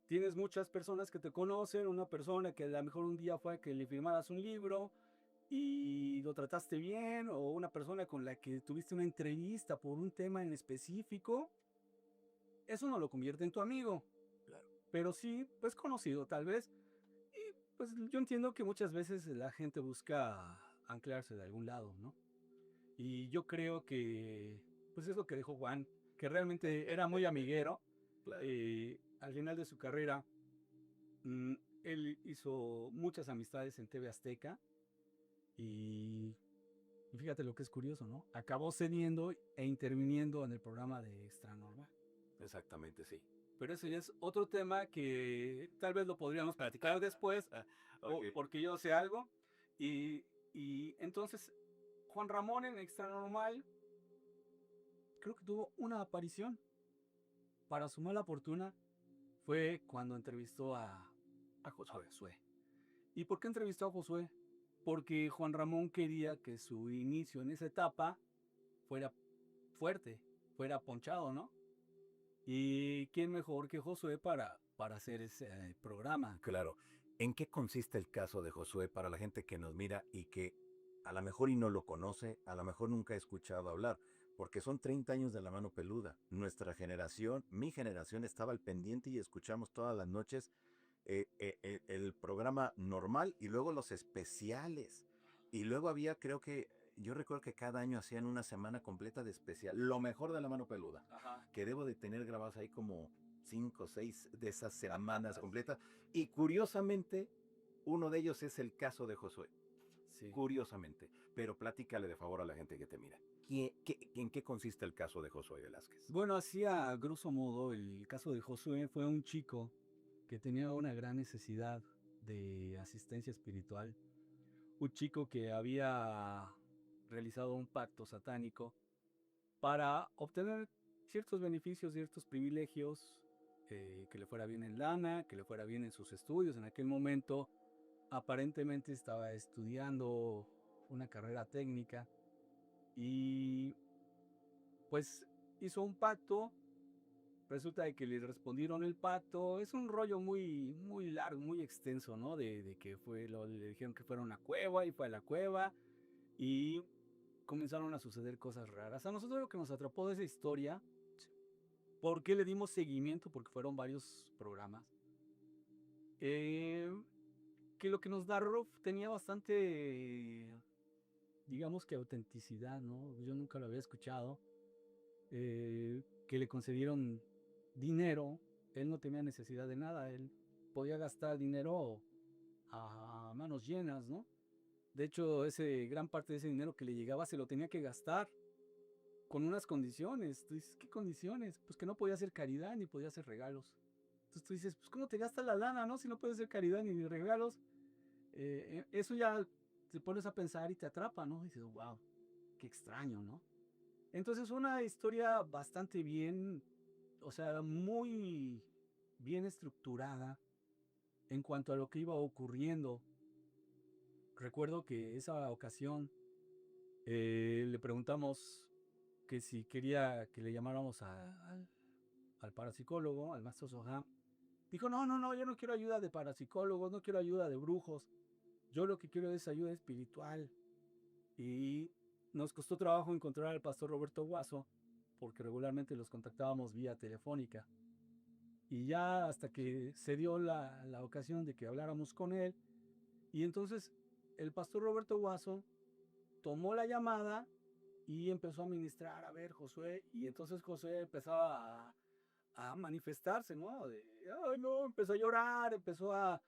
tienes muchas personas que te conocen, una persona que a lo mejor un día fue a que le firmaras un libro y lo trataste bien, o una persona con la que tuviste una entrevista por un tema en específico, eso no lo convierte en tu amigo, Claro. pero sí, pues conocido tal vez. Y pues yo entiendo que muchas veces la gente busca anclarse de algún lado, ¿no? Y yo creo que, pues es lo que dijo Juan, que realmente era muy amiguero. Claro. Al final de su carrera, mm, él hizo muchas amistades en TV Azteca y, y fíjate lo que es curioso, ¿no? Acabó cediendo e interviniendo en el programa de Extra Normal. Exactamente, sí. Pero eso ya es otro tema que tal vez lo podríamos platicar después, Ok. porque yo sé algo. Y entonces, Juan Ramón en Extra Normal creo que tuvo una aparición. Para su mala fortuna fue cuando entrevistó a Josué. ¿Y por qué entrevistó a Josué? Porque Juan Ramón quería que su inicio en esa etapa fuera fuerte, fuera ponchado, ¿no? ¿Y quién mejor que Josué para hacer ese programa? Claro. ¿En qué consiste el caso de Josué para la gente que nos mira y que a lo mejor y no lo conoce, a lo mejor nunca ha escuchado hablar? Porque son 30 años de La Mano Peluda. Nuestra generación, mi generación, estaba al pendiente y escuchamos todas las noches el programa normal y luego los especiales. Y luego había, creo que, yo recuerdo que cada año hacían una semana completa de especial. Lo mejor de La Mano Peluda, Ajá. que debo de tener grabados ahí como 5 o 6 de esas semanas completas. Y curiosamente, uno de ellos es el caso de Josué. Sí. Curiosamente. Pero platícale de favor a la gente que te mira. ¿En qué consiste el caso de Josué Velázquez? Bueno, así a grosso modo, el caso de Josué fue un chico que tenía una gran necesidad de asistencia espiritual. Un chico que había realizado un pacto satánico para obtener ciertos beneficios, ciertos privilegios, que le fuera bien en lana, que le fuera bien en sus estudios. En aquel momento aparentemente estaba estudiando una carrera técnica y pues hizo un pacto. Resulta de que le respondieron el pacto. Es un rollo muy largo, muy extenso, ¿no? De que le dijeron que fuera a una cueva y fue a la cueva y comenzaron a suceder cosas raras. A nosotros lo que nos atrapó de esa historia ¿Por qué le dimos seguimiento? Porque fueron varios programas. Que lo que nos narró tenía bastante, digamos que autenticidad, ¿no? Yo nunca lo había escuchado. Que le concedieron dinero, él no tenía necesidad de nada, él podía gastar dinero a manos llenas, ¿no? De hecho, gran parte de ese dinero que le llegaba se lo tenía que gastar con unas condiciones. Tú dices, ¿qué condiciones? Pues que no podía hacer caridad ni podía hacer regalos. Entonces tú dices, pues ¿cómo te gastas la lana, no? Si no puedes hacer caridad ni regalos. Eso ya te pones a pensar y te atrapa, ¿no? Y dices, wow, qué extraño, ¿no? Entonces una historia bastante bien, o sea, muy bien estructurada en cuanto a lo que iba ocurriendo. Recuerdo que esa ocasión le preguntamos que si quería que le llamáramos al parapsicólogo, al maestro Soham. Dijo, no, no, no, yo no quiero ayuda de parapsicólogos, no quiero ayuda de brujos. Yo lo que quiero es ayuda espiritual. Y nos costó trabajo encontrar al pastor Roberto Guaso, porque regularmente los contactábamos vía telefónica. Y ya hasta que se dio la ocasión de que habláramos con él, y entonces el pastor Roberto Guaso tomó la llamada y empezó a ministrar, a ver, Josué, y entonces Josué empezaba a manifestarse, ¿no? Ay, no, empezó a llorar, empezó a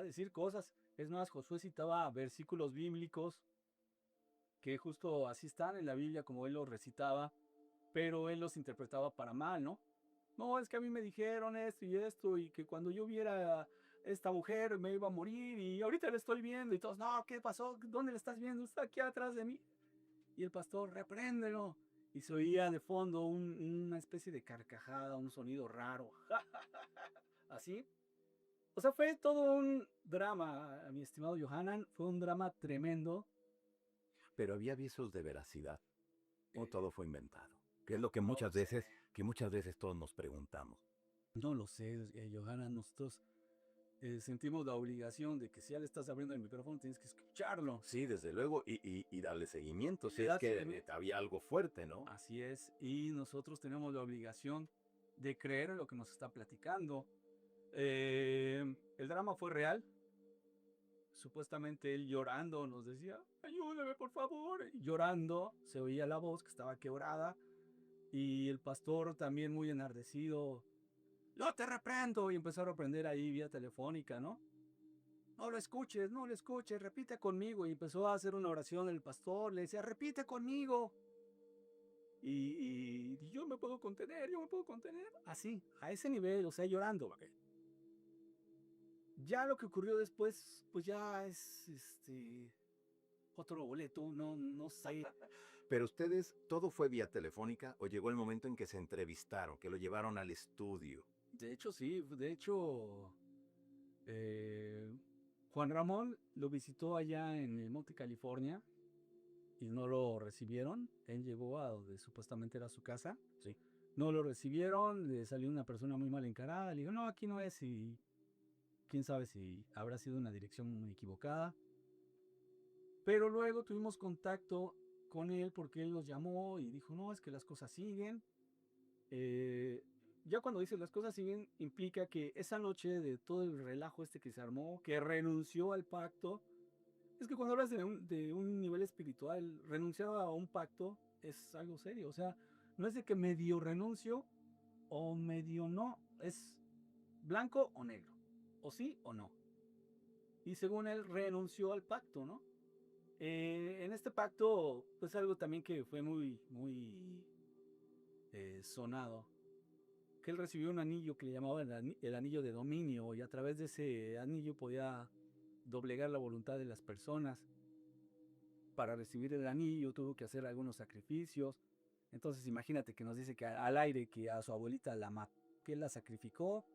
decir cosas. Es más, Josué citaba versículos bíblicos que justo así están en la Biblia como él los recitaba, pero él los interpretaba para mal, ¿no? No, es que a mí me dijeron esto, y que cuando yo viera a esta mujer me iba a morir, y ahorita la estoy viendo, y todos, no, ¿qué pasó? ¿Dónde la estás viendo? Está aquí atrás de mí. Y el pastor, repréndelo. Y se oía de fondo una especie de carcajada, un sonido raro. Así. O sea, fue todo un drama, mi estimado Johanan. Fue un drama tremendo. Pero había avisos de veracidad, o Eh, todo fue inventado, que es lo que no lo sé. muchas veces todos nos preguntamos. No lo sé, Johanan. Nosotros sentimos la obligación de que si ya le estás abriendo el micrófono, tienes que escucharlo. Sí, desde luego, y darle seguimiento, si Le es das que seguimiento. había algo fuerte, ¿no? Así es. Y nosotros tenemos la obligación de creer en lo que nos está platicando. El drama fue real. Supuestamente él llorando nos decía, ayúdame por favor. Y llorando, se oía la voz que estaba quebrada. Y el pastor también muy enardecido, yo te reprendo. Y empezó a reprender ahí vía telefónica, ¿no? No lo escuches, no lo escuches, repite conmigo. Y empezó a hacer una oración el pastor, le decía, repite conmigo. Y yo me puedo contener, yo me puedo contener. Así, a ese nivel, o sea, llorando. Ya lo que ocurrió después, pues ya es otro boleto, no, no sé. Pero ustedes, ¿todo fue vía telefónica o llegó el momento en que se entrevistaron, que lo llevaron al estudio? De hecho, sí, de hecho, eh, Juan Ramón lo visitó allá en el Monte California y no lo recibieron. Él llegó a donde supuestamente era su casa. Sí. No lo recibieron, le salió una persona muy mal encarada, le dijo, no, aquí no es, y quién sabe si habrá sido una dirección muy equivocada. Pero luego tuvimos contacto con él porque él nos llamó y dijo, no, es que las cosas siguen. Ya cuando dice las cosas siguen, implica que esa noche de todo el relajo que se armó, que renunció al pacto, es que cuando hablas de un nivel espiritual, renunciar a un pacto es algo serio. O sea, no es de que medio renuncio o medio no, es blanco o negro, o sí o no. Y según él renunció al pacto, ¿no? En este pacto, pues algo también que fue muy, muy sonado, que él recibió un anillo que le llamaban el anillo de dominio, y a través de ese anillo podía doblegar la voluntad de las personas. Para recibir el anillo tuvo que hacer algunos sacrificios. Entonces imagínate que nos dice que al aire que a su abuelita que él la sacrificó.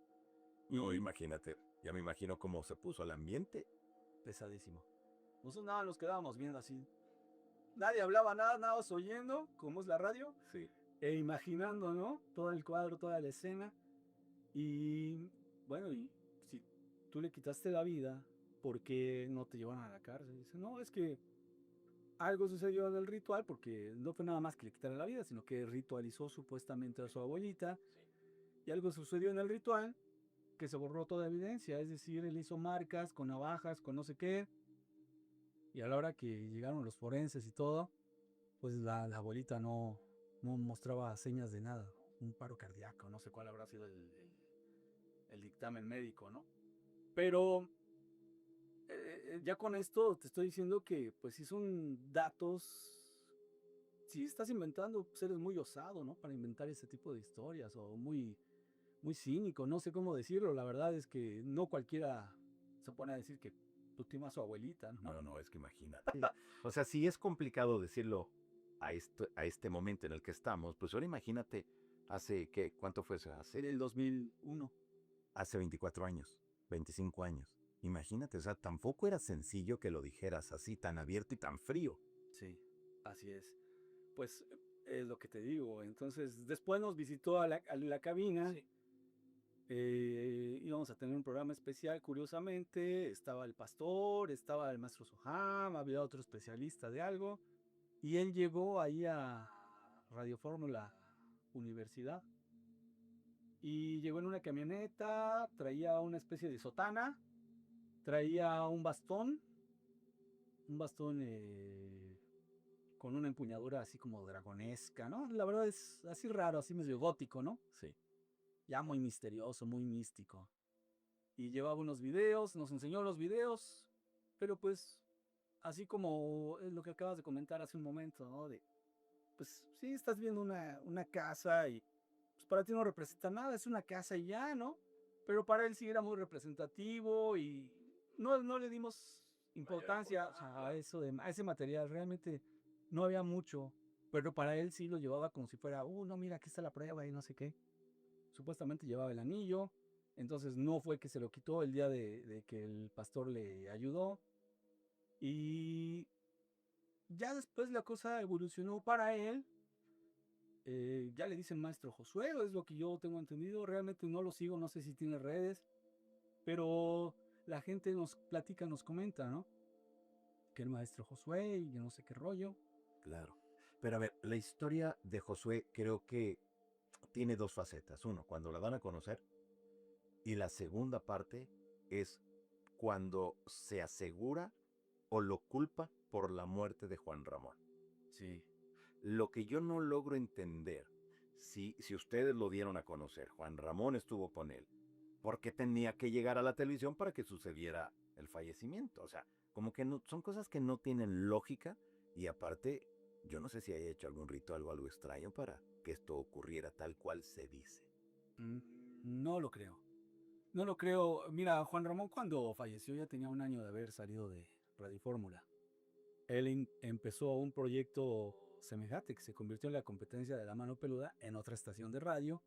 No, Y imagínate, ya me imagino cómo se puso el ambiente. pesadísimo. Nosotros nada nos quedábamos viendo así. Nadie hablaba nada, nada oyendo, como es la radio, Sí. e imaginando, ¿no? Todo el cuadro, toda la escena. Y bueno, y si tú le quitaste la vida, ¿por qué no te llevan a la cárcel? Dice, no, es que algo sucedió en el ritual, porque no fue nada más que le quitara la vida, sino que ritualizó supuestamente a su abuelita. Y algo sucedió en el ritual que se borró toda evidencia, es decir, él hizo marcas con navajas, con no sé qué, y a la hora que llegaron los forenses y todo, pues la abuelita no mostraba señas de nada, un paro cardíaco, no sé cuál habrá sido el dictamen médico, ¿no? Pero ya con esto te estoy diciendo que pues sí son datos, si estás inventando, pues eres muy osado, ¿no? Para inventar ese tipo de historias o muy cínico, no sé cómo decirlo, la verdad es que no cualquiera se pone a decir que tu tía a su abuelita, ¿no? No, es que imagínate. O sea, si es complicado decirlo a este momento en el que estamos, pues ahora imagínate hace, ¿qué? ¿Cuánto fue eso? En el 2001. Hace 24 años, 25 años. Imagínate, o sea, tampoco era sencillo que lo dijeras así, tan abierto y tan frío. Sí, así es. Pues es lo que te digo. Entonces, después nos visitó a la cabina. Sí. Íbamos a tener un programa especial, curiosamente. Estaba el pastor, estaba el maestro Soham, había otro especialista de algo. Y él llegó ahí a Radio Fórmula Universidad. Y llegó en una camioneta, traía una especie de sotana, traía un bastón con una empuñadura así como dragonesca, ¿no? La verdad es así raro, así medio gótico, ¿no? Sí. Ya muy misterioso, muy místico. Y llevaba unos videos, nos enseñó los videos, pero pues así como es lo que acabas de comentar hace un momento, ¿no? De, pues sí, estás viendo una casa y pues para ti no representa nada, es una casa y ya, ¿no? Pero para él sí era muy representativo y no le dimos importancia a eso a ese material, realmente no había mucho, pero para él sí lo llevaba como si fuera, no, mira, aquí está la prueba y no sé qué. Supuestamente llevaba el anillo, entonces no fue que se lo quitó el día de que el pastor le ayudó. Y ya después la cosa evolucionó para él. Ya le dicen maestro Josué, es lo que yo tengo entendido. Realmente no lo sigo, no sé si tiene redes, pero la gente nos platica, nos comenta, ¿no? Que el maestro Josué y yo no sé qué rollo. Claro. Pero a ver, la historia de Josué creo que tiene dos facetas. Uno, cuando la dan a conocer, y la segunda parte es cuando se asegura o lo culpa por la muerte de Juan Ramón. Sí. Lo que yo no logro entender, si ustedes lo dieron a conocer, Juan Ramón estuvo con él, ¿por qué tenía que llegar a la televisión para que sucediera el fallecimiento? O sea, como que no, son cosas que no tienen lógica y aparte, yo no sé si haya hecho algún ritual o algo extraño para que esto ocurriera tal cual se dice. Mm, No lo creo. No lo creo. Mira, Juan Ramón cuando falleció ya tenía un año de haber salido de Radio Fórmula. Él empezó un proyecto semejante que se convirtió en la competencia de La Mano Peluda en otra estación de radio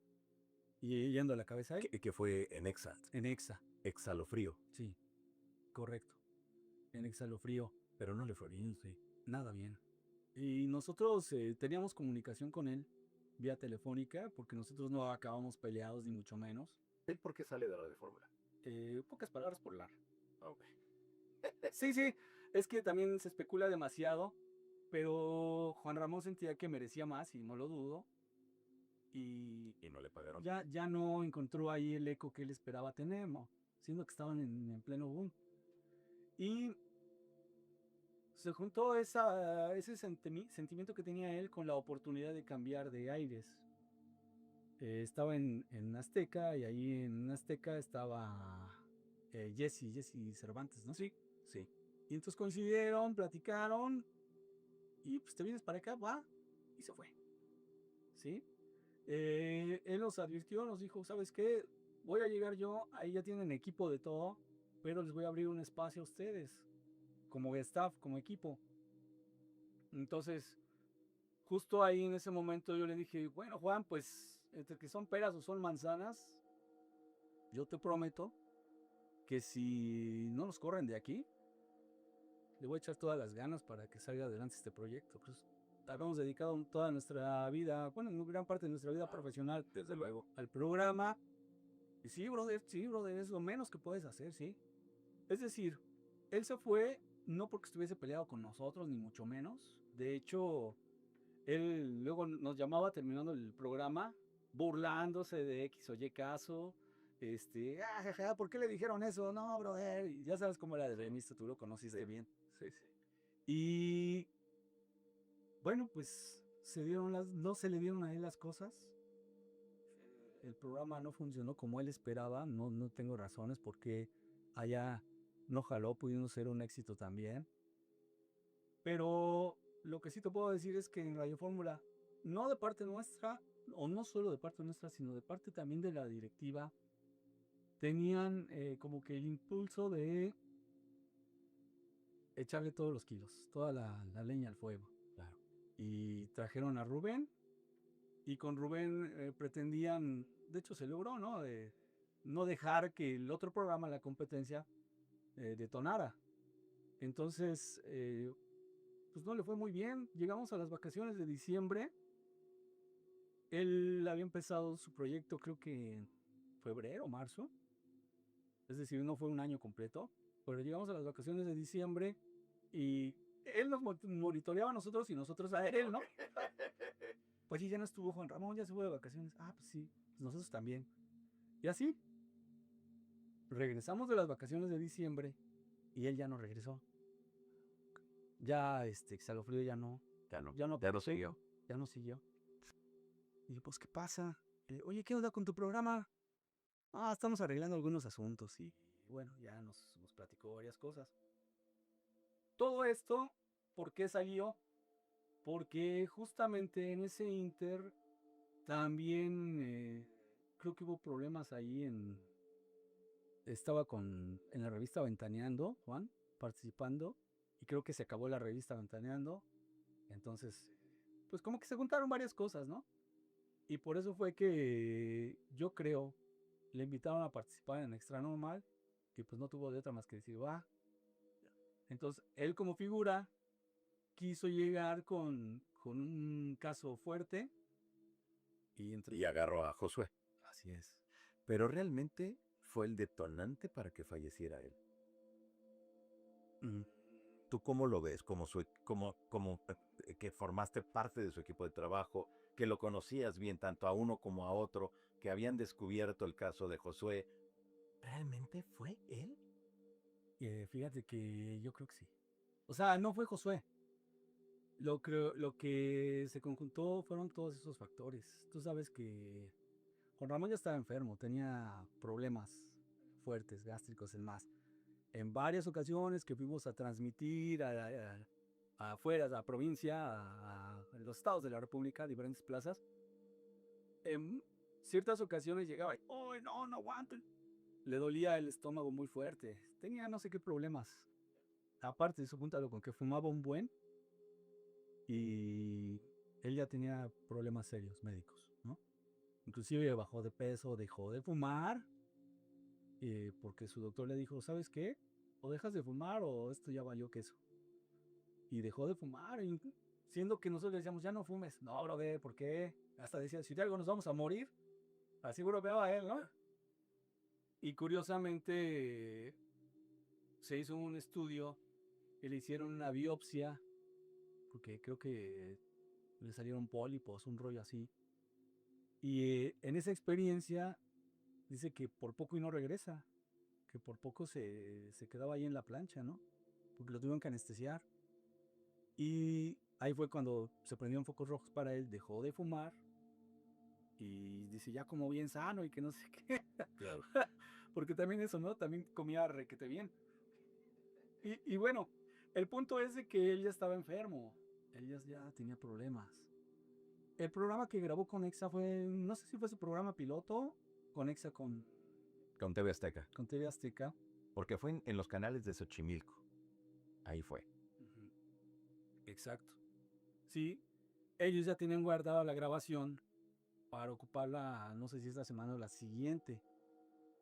y yendo a la cabeza ahí. Que fue en Exa, En Exa, Exhalofrío, sí, correcto. En Exa lo frío, pero no le fue bien, sí. nada bien. Y nosotros teníamos comunicación con él vía telefónica porque nosotros no acabamos peleados ni mucho menos. ¿Él por qué sale de la de Fórmula? Pocas palabras por lar. Ok. Sí, sí, es que también se especula demasiado, pero Juan Ramón sentía que merecía más y no lo dudo. Y Y no le pagaron. ya no encontró ahí el eco que él esperaba tener, ¿no? Siendo que estaban en pleno boom. Y se juntó ese sentimiento que tenía él con la oportunidad de cambiar de aires. Estaba en Azteca y ahí en Azteca estaba Jesse Cervantes, ¿no? Sí, sí. Y entonces coincidieron, platicaron y pues te vienes para acá, va, y se fue. ¿Sí? Él nos advirtió, nos dijo, ¿sabes qué? Voy a llegar yo, ahí ya tienen equipo de todo, pero les voy a abrir un espacio a ustedes, como staff, como equipo. Entonces, justo ahí en ese momento yo le dije, bueno, Juan, pues entre que son peras o son manzanas, yo te prometo que si no nos corren de aquí, le voy a echar todas las ganas para que salga adelante este proyecto. Pues habíamos dedicado toda nuestra vida, bueno, gran parte de nuestra vida profesional, Desde luego. al programa. Y sí, brother, es lo menos que puedes hacer, sí. Es decir, él se fue no porque estuviese peleado con nosotros, ni mucho menos. De hecho, él luego nos llamaba terminando el programa burlándose de X o Y caso. Jaja, ¿por qué le dijeron eso? No, brother. Y ya sabes cómo era de revista, tú lo conociste bien. Sí, sí. Y bueno, pues no se le dieron a él las cosas. El programa no funcionó como él esperaba. No tengo razones por qué allá no jaló, pudiendo ser un éxito también. Pero lo que sí te puedo decir es que en Radio Fórmula, no de parte nuestra, o no solo de parte nuestra, sino de parte también de la directiva, tenían como que el impulso de echarle todos los kilos, toda la leña al fuego. Claro. Y trajeron a Rubén, y con Rubén pretendían, de hecho se logró, ¿no? De no dejar que el otro programa, la competencia, detonara. Entonces, pues no le fue muy bien. Llegamos a las vacaciones de diciembre. Él había empezado su proyecto creo que en febrero o marzo. Es decir, no fue un año completo. Pero llegamos a las vacaciones de diciembre y él nos monitoreaba a nosotros y nosotros a él, ¿no? Pues sí, ya no estuvo Juan Ramón, ya se fue de vacaciones. Ah, pues sí, pues nosotros también. Y así, regresamos de las vacaciones de diciembre y él ya no regresó. Ya, Exhalofrío ya no Ya lo siguió. ya no siguió. Y yo, pues, ¿qué pasa? Oye, ¿qué onda con tu programa? Ah, estamos arreglando algunos asuntos. Y bueno, ya nos platicó varias cosas. Todo esto, ¿por qué salió? Porque justamente en ese inter también creo que hubo problemas ahí estaba en la revista Ventaneando, Juan, participando, y creo que se acabó la revista Ventaneando. Entonces, pues como que se juntaron varias cosas, ¿no? Y por eso fue que yo creo le invitaron a participar en Extra Normal y pues no tuvo de otra más que decir, va. Entonces, él como figura quiso llegar con un caso fuerte Y agarró a Josué. Así es. Pero realmente fue el detonante para que falleciera él. Mm. ¿Tú cómo lo ves? Que formaste parte de su equipo de trabajo, que lo conocías bien tanto a uno como a otro, que habían descubierto el caso de Josué. ¿Realmente fue él? Fíjate que yo creo que sí. O sea, no fue Josué. Lo que se conjuntó fueron todos esos factores. Tú sabes que Juan Ramón ya estaba enfermo, tenía problemas fuertes, gástricos, en más. En varias ocasiones que fuimos a transmitir afuera, a la provincia, a los estados de la República, diferentes plazas, en ciertas ocasiones llegaba y, ¡oh, no aguanto! Le dolía el estómago muy fuerte, tenía no sé qué problemas. Aparte de eso, júntalo con que fumaba un buen y él ya tenía problemas serios médicos, ¿no? Inclusive bajó de peso, dejó de fumar, porque su doctor le dijo, ¿sabes qué? O dejas de fumar o esto ya valió queso. Y dejó de fumar, siendo que nosotros le decíamos, ya no fumes. No, brother, ¿por qué? Hasta decía, si de algo nos vamos a morir. Así bromeaba él, ¿no? Y curiosamente se hizo un estudio y le hicieron una biopsia, porque creo que le salieron pólipos, un rollo así. Y en esa experiencia dice que por poco y no regresa, que por poco se quedaba ahí en la plancha, ¿no? Porque lo tuvieron que anestesiar. Y ahí fue cuando se prendieron focos rojos para él, dejó de fumar y dice ya como bien sano y que no sé qué. Claro. Porque también eso, ¿no? También comía requete bien. Y bueno, el punto es de que él ya estaba enfermo, él ya tenía problemas. El programa que grabó con Exa fue, no sé si fue su programa piloto, con Exa Con TV Azteca. con TV Azteca. Porque fue en los canales de Xochimilco. Ahí fue. Uh-huh. Exacto. Sí, ellos ya tienen guardada la grabación para ocuparla, no sé si esta semana o la siguiente,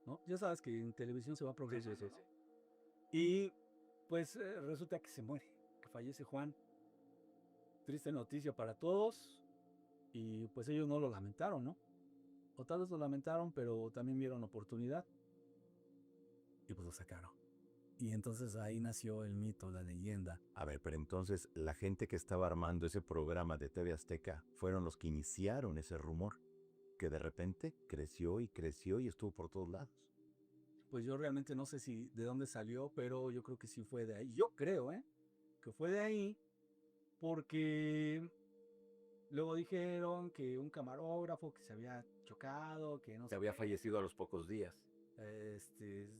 ¿no? Ya sabes que en televisión se va progresando. Sí. Y pues resulta que se muere, que fallece Juan. Triste noticia para todos. Y pues ellos no lo lamentaron, ¿no? O tal vez lo lamentaron, pero también vieron oportunidad. Y pues lo sacaron. Y entonces ahí nació el mito, la leyenda. A ver, pero entonces la gente que estaba armando ese programa de TV Azteca fueron los que iniciaron ese rumor. que de repente creció y estuvo por todos lados. Pues yo realmente no sé si de dónde salió, pero yo creo que sí fue de ahí. Yo creo, que fue de ahí porque luego dijeron que un camarógrafo que se había chocado, que no Se sé había qué. fallecido a los pocos días.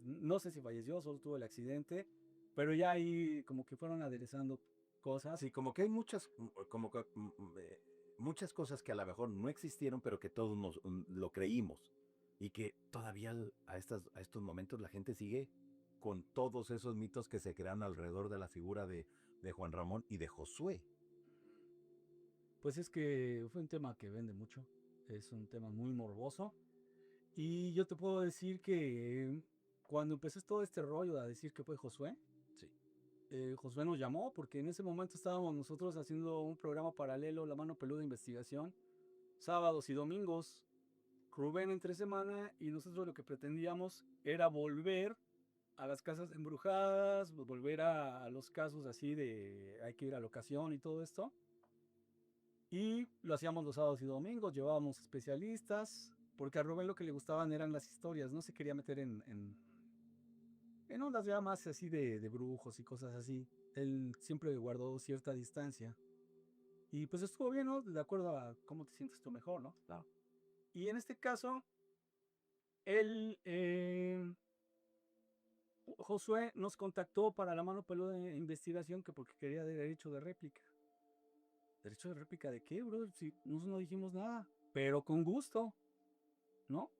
No sé si falleció, solo tuvo el accidente, pero ya ahí como que fueron aderezando cosas. Sí, como que hay muchas cosas que a lo mejor no existieron, pero que todos lo creímos. Y que todavía a estos momentos la gente sigue con todos esos mitos que se crearon alrededor de la figura de Juan Ramón y de Josué. Pues es que fue un tema que vende mucho, es un tema muy morboso. Y yo te puedo decir que cuando empezó todo este rollo a decir que fue Josué, Sí. Josué nos llamó porque en ese momento estábamos nosotros haciendo un programa paralelo, La Mano Peluda Investigación, sábados y domingos, Rubén entre semana, y nosotros lo que pretendíamos era volver a las casas embrujadas, volver a los casos así de hay que ir a la ocasión y todo esto. Y lo hacíamos los sábados y domingos, llevábamos especialistas, porque a Rubén lo que le gustaban eran las historias, no se quería meter en ondas ya más así de brujos y cosas así. Él siempre guardó cierta distancia. Y pues estuvo bien, ¿no? De acuerdo a cómo te sientes tú mejor, ¿no? Claro. Y en este caso, él, Josué nos contactó para la mano peluda de investigación que porque quería derecho de réplica. ¿Derecho de réplica de qué, bro? Si nosotros no dijimos nada, pero con gusto, ¿no?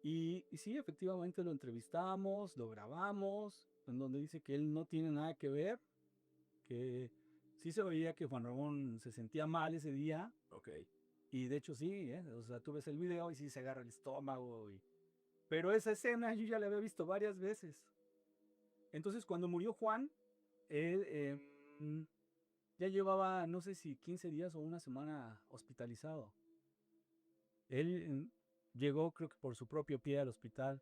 Y sí, efectivamente lo entrevistamos, lo grabamos, en donde dice que él no tiene nada que ver, que sí se veía que Juan Ramón se sentía mal ese día, Ok. y de hecho sí, o sea, tú ves el video y sí se agarra el estómago, pero esa escena yo ya la había visto varias veces. Entonces cuando murió Juan, él ya llevaba, no sé si 15 días o una semana hospitalizado. Él llegó, creo que por su propio pie al hospital,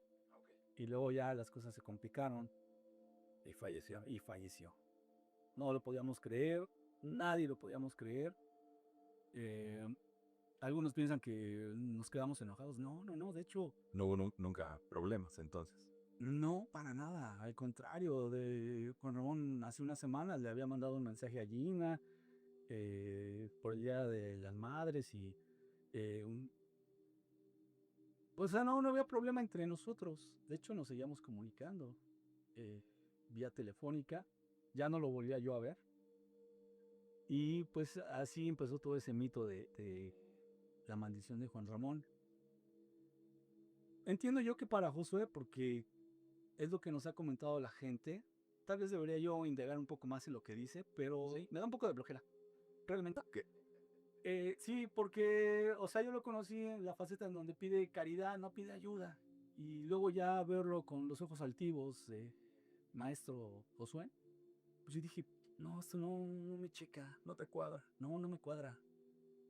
y luego ya las cosas se complicaron. Y falleció. Y falleció. No lo podíamos creer, nadie lo podíamos creer. Eh, Algunos piensan que nos quedamos enojados. No, no, no, de hecho, No hubo nunca problemas entonces. no, para nada. Al contrario, Juan Ramón hace unas semanas le había mandado un mensaje a Gina por el Día de las Madres y pues no había problema entre nosotros. De hecho, nos seguíamos comunicando eh, vía telefónica. Ya no lo volvía yo a ver. Y pues así empezó todo ese mito de la maldición de Juan Ramón. Entiendo yo que para Josué, porque es lo que nos ha comentado la gente, tal vez debería yo indagar un poco más en lo que dice, pero Sí. me da un poco de flojera. Realmente. ¿Qué? Sí, porque, o sea, yo lo conocí en la faceta en donde pide caridad, no pide ayuda. Y luego ya verlo con los ojos altivos, maestro Josué, pues yo dije, no, esto no me checa, no te cuadra, no me cuadra.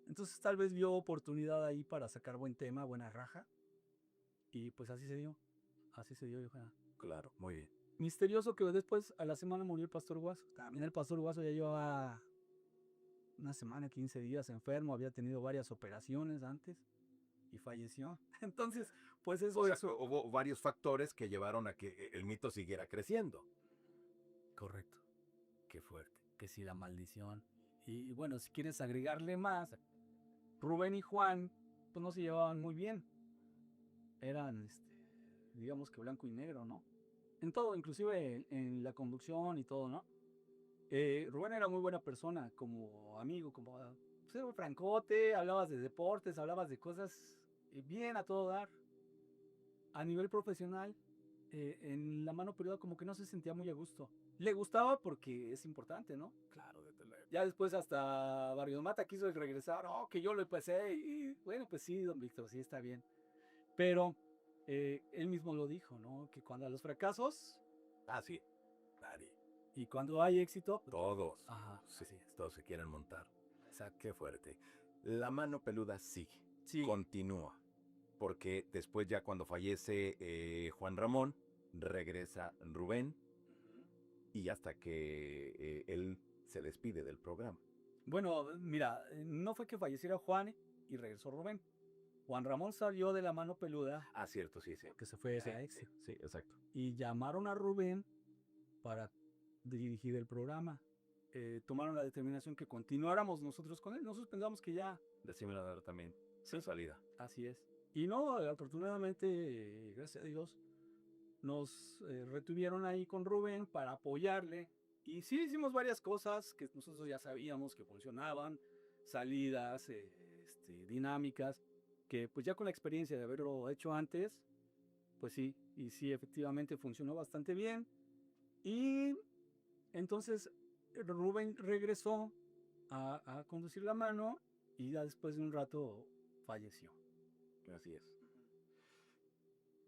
Entonces tal vez vio oportunidad ahí para sacar buen tema, buena raja. Y pues así se dio. Así se dio, Johanna. Claro, muy bien. Misterioso que después a la semana murió el pastor Guaso. También el pastor Guaso ya llevaba una semana, 15 días enfermo, había tenido varias operaciones antes y falleció. Entonces, pues eso, O sea, hubo varios factores que llevaron a que el mito siguiera creciendo. Correcto. Qué fuerte. Que sí, la maldición. Y bueno, si quieres agregarle más, Rubén y Juan, pues no se llevaban muy bien. Eran, digamos que blanco y negro, ¿no? En todo, inclusive en la conducción y todo, ¿no? Rubén era muy buena persona, como amigo, como pues, era un francote, hablabas de deportes, hablabas de cosas bien a todo dar. A nivel profesional, en la mano peluda como que no se sentía muy a gusto. Le gustaba porque es importante, ¿no? Claro, desde luego. Ya después hasta Barrio Mata quiso regresar, oh, que yo lo empecé y bueno, pues sí, don Víctor, sí está bien. Pero él mismo lo dijo, ¿no? Que cuando a los fracasos Ah, sí. Nadie. y cuando hay éxito, pues, Todos. ajá, Sí, así es. todos se quieren montar. Exacto. Qué fuerte. La mano peluda sigue. Sí. Continúa. Porque después ya cuando fallece Juan Ramón, regresa Rubén y hasta que él se despide del programa. Bueno, mira, no fue que falleciera Juan y regresó Rubén. Juan Ramón salió de La Mano Peluda, Ah, cierto, sí, sí. que se fue Sí, a sí, Éxito, sí, exacto. y llamaron a Rubén para dirigir el programa. Tomaron la determinación que continuáramos nosotros con él. Nosotros pensamos que ya, Decime la verdad también. sí, Salida. así es. Y no, afortunadamente, gracias a Dios, nos retuvieron ahí con Rubén para apoyarle. Y sí hicimos varias cosas que nosotros ya sabíamos que funcionaban, salidas, dinámicas, que pues ya con la experiencia de haberlo hecho antes, pues sí, y sí, efectivamente funcionó bastante bien. Y entonces Rubén regresó a conducir La Mano y ya después de un rato falleció. Así es.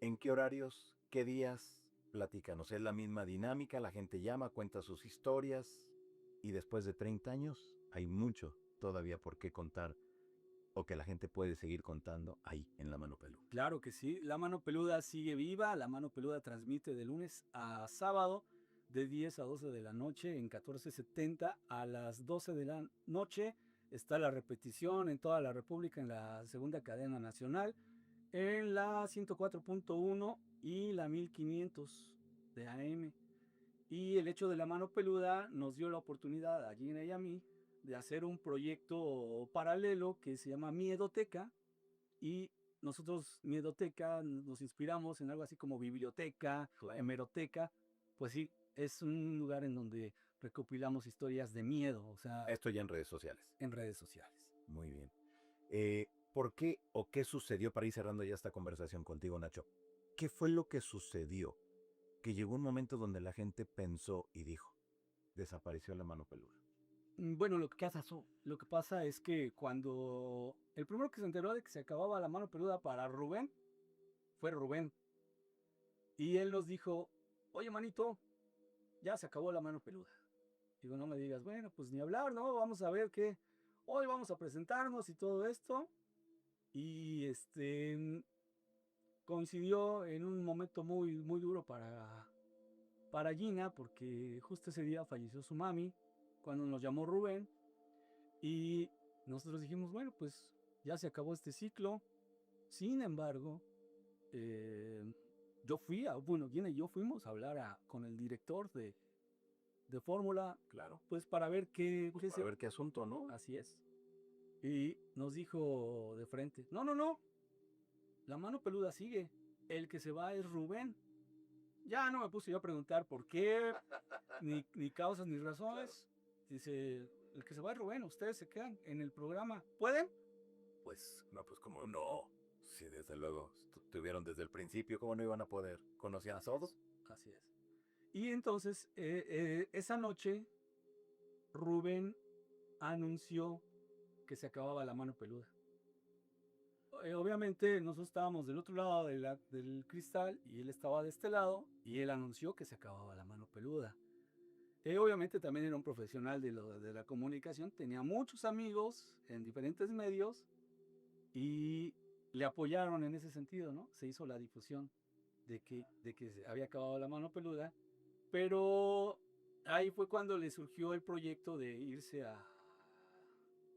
¿En qué horarios, qué días? Platícanos. ¿Es la misma dinámica? La gente llama, cuenta sus historias y después de 30 años hay mucho todavía por qué contar o que la gente puede seguir contando ahí en La Mano Peluda. Claro que sí, La Mano Peluda sigue viva, La Mano Peluda transmite de lunes a sábado de 10 a 12 de la noche en 1470 a las 12 de la noche. Está la repetición en toda la República en la segunda cadena nacional, en la 104.1 y la 1500 de AM. Y el hecho de La Mano Peluda nos dio la oportunidad a Gina y a mí de hacer un proyecto paralelo que se llama Miedoteca. Y nosotros, Miedoteca, nos inspiramos en algo así como biblioteca, hemeroteca. Pues sí, es un lugar en donde recopilamos historias de miedo, o sea, Esto ya en redes sociales. en redes sociales. Muy bien. ¿Por qué o qué sucedió para ir cerrando ya esta conversación contigo, Nacho? ¿Qué fue lo que sucedió? Que llegó un momento donde la gente pensó y dijo, desapareció La Mano Peluda. Bueno, lo que pasa es que cuando el primero que se enteró de que se acababa La Mano Peluda para Rubén fue Rubén. Y él nos dijo, oye, manito, ya se acabó La Mano Peluda. Digo, no me digas, bueno, pues ni hablar, ¿no? Vamos a ver qué. Hoy vamos a presentarnos y todo esto. Y coincidió en un momento muy, muy duro para Gina, porque justo ese día falleció su mami, cuando nos llamó Rubén. Y nosotros dijimos, bueno, pues ya se acabó este ciclo. Sin embargo, bueno, Gina y yo fuimos a hablar con el director de Fórmula, Claro. pues para ver Pues para ver qué asunto, ¿no? Así es. Y nos dijo de frente, no, no, no, La Mano Peluda sigue, el que se va es Rubén. Ya no me puse yo a preguntar por qué, ni causas ni razones. Dice, el que se va es Rubén, ustedes se quedan en el programa. ¿Pueden? Pues, no, pues como no. Sí, desde luego. Tuvieron desde el principio, ¿cómo no iban a poder? ¿Conocían a todos? Así es. Y entonces, esa noche, Rubén anunció que se acababa La Mano Peluda. Obviamente nosotros estábamos del otro lado del cristal y él estaba de este lado y él anunció que se acababa La Mano Peluda. Obviamente también era un profesional de la comunicación, tenía muchos amigos en diferentes medios y le apoyaron en ese sentido, ¿no? Se hizo la difusión de que se había acabado La Mano Peluda, pero ahí fue cuando le surgió el proyecto de irse a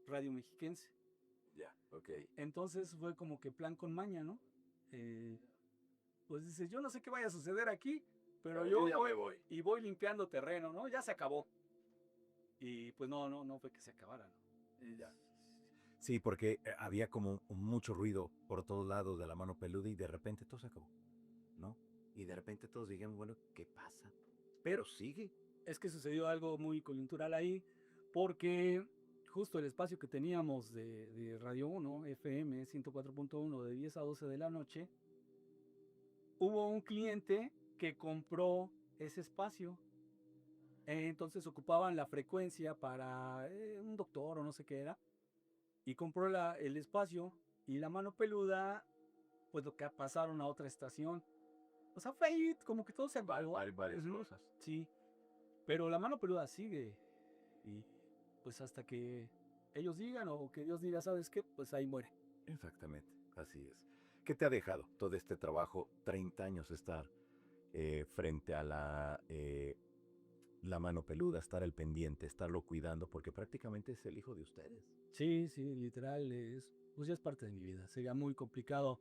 Radio Mexiquense. Ya, ok. Entonces fue como que plan con maña, ¿no? Pues dice, yo no sé qué vaya a suceder aquí, pero yo ya me voy. y voy limpiando terreno, ¿no? Ya se acabó. Y pues no fue que se acabara, ¿no? Ya. Sí, porque había como mucho ruido por todos lados de La Mano Peluda y de repente todo se acabó, ¿no? Y de repente todos dijimos, bueno, ¿qué pasa? Pero sigue. Es que sucedió algo muy coyuntural ahí, porque justo el espacio que teníamos de Radio 1, FM 104.1, de 10 a 12 de la noche, hubo un cliente que compró ese espacio. Entonces ocupaban la frecuencia para un doctor o no sé qué era. Y compró el espacio y La Mano Peluda, pues lo que pasaron a otra estación. O sea, fue ahí como que todo se embargó. Hay varias cosas. Sí, pero La Mano Peluda sigue. Y pues hasta que ellos digan o que Dios diga, ¿sabes qué? Pues ahí muere. Exactamente, así es. ¿Qué te ha dejado todo este trabajo, 30 años estar frente a la Mano Peluda, estar al pendiente, estarlo cuidando, porque prácticamente es el hijo de ustedes? Sí, sí, literal es. pues ya es parte de mi vida. Sería muy complicado,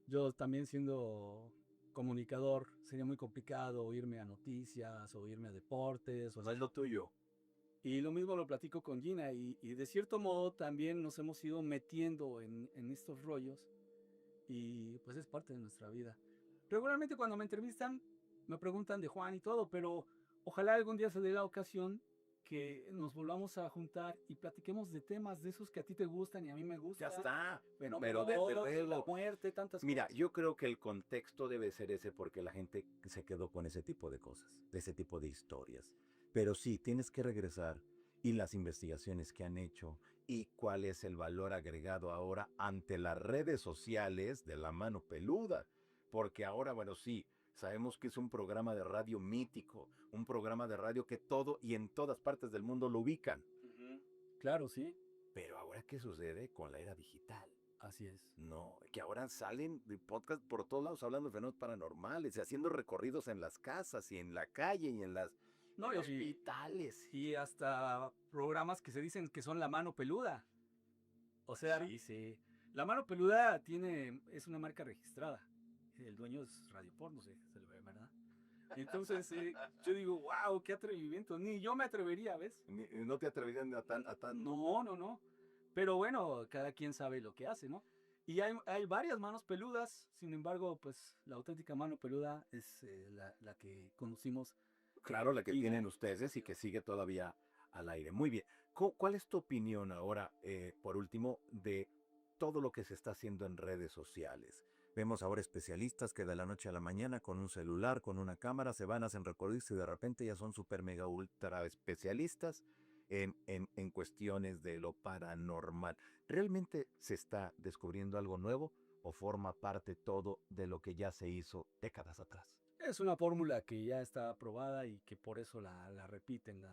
yo también siendo comunicador, sería muy complicado irme a noticias o irme a deportes. No es lo tuyo. Y lo mismo lo platico con Gina y de cierto modo también nos hemos ido metiendo en estos rollos y pues es parte de nuestra vida. Regularmente cuando me entrevistan me preguntan de Juan y todo, pero ojalá algún día se dé la ocasión que nos volvamos a juntar y platiquemos de temas de esos que a ti te gustan y a mí me Ya gustan. está. Bueno, Pero desde la luego. muerte, tantas Mira, cosas. yo creo que el contexto debe ser ese porque la gente se quedó con ese tipo de cosas, de ese tipo de historias. Pero sí, tienes que regresar y las investigaciones que han hecho y cuál es el valor agregado ahora ante las redes sociales de La Mano Peluda. Porque ahora, bueno, sí, sabemos que es un programa de radio mítico, un programa de radio que todo y en todas partes del mundo lo ubican. Ujú. Claro, sí, Pero ahora, ¿qué sucede con la era digital? así es. No, que ahora salen de podcast por todos lados hablando de fenómenos paranormales y haciendo recorridos en las casas y en la calle y en las No, y, hospitales. y hasta programas que se dicen que son la mano peluda. O sea, Sí. sí. La mano peluda es una marca registrada. El dueño es Radio Porno, se lo ve, ¿verdad? Entonces, yo digo, wow, qué atrevimiento. Ni yo me atrevería, ¿ves? No te atreverían a tan. No, no, no. Pero bueno, cada quien sabe lo que hace, ¿no? Y hay varias manos peludas, sin embargo, pues la auténtica mano peluda es la que conocimos. Claro, la que Y tienen ustedes y que sigue todavía al aire. Muy bien. ¿Cuál es tu opinión ahora, por último, de todo lo que se está haciendo en redes sociales? Vemos ahora especialistas que de la noche a la mañana con un celular, con una cámara, se van, hacen recorridos y de repente ya son super mega ultra especialistas en cuestiones de lo paranormal. ¿Realmente se está descubriendo algo nuevo o forma parte todo de lo que ya se hizo décadas atrás? es una fórmula que ya está aprobada y que por eso la repiten,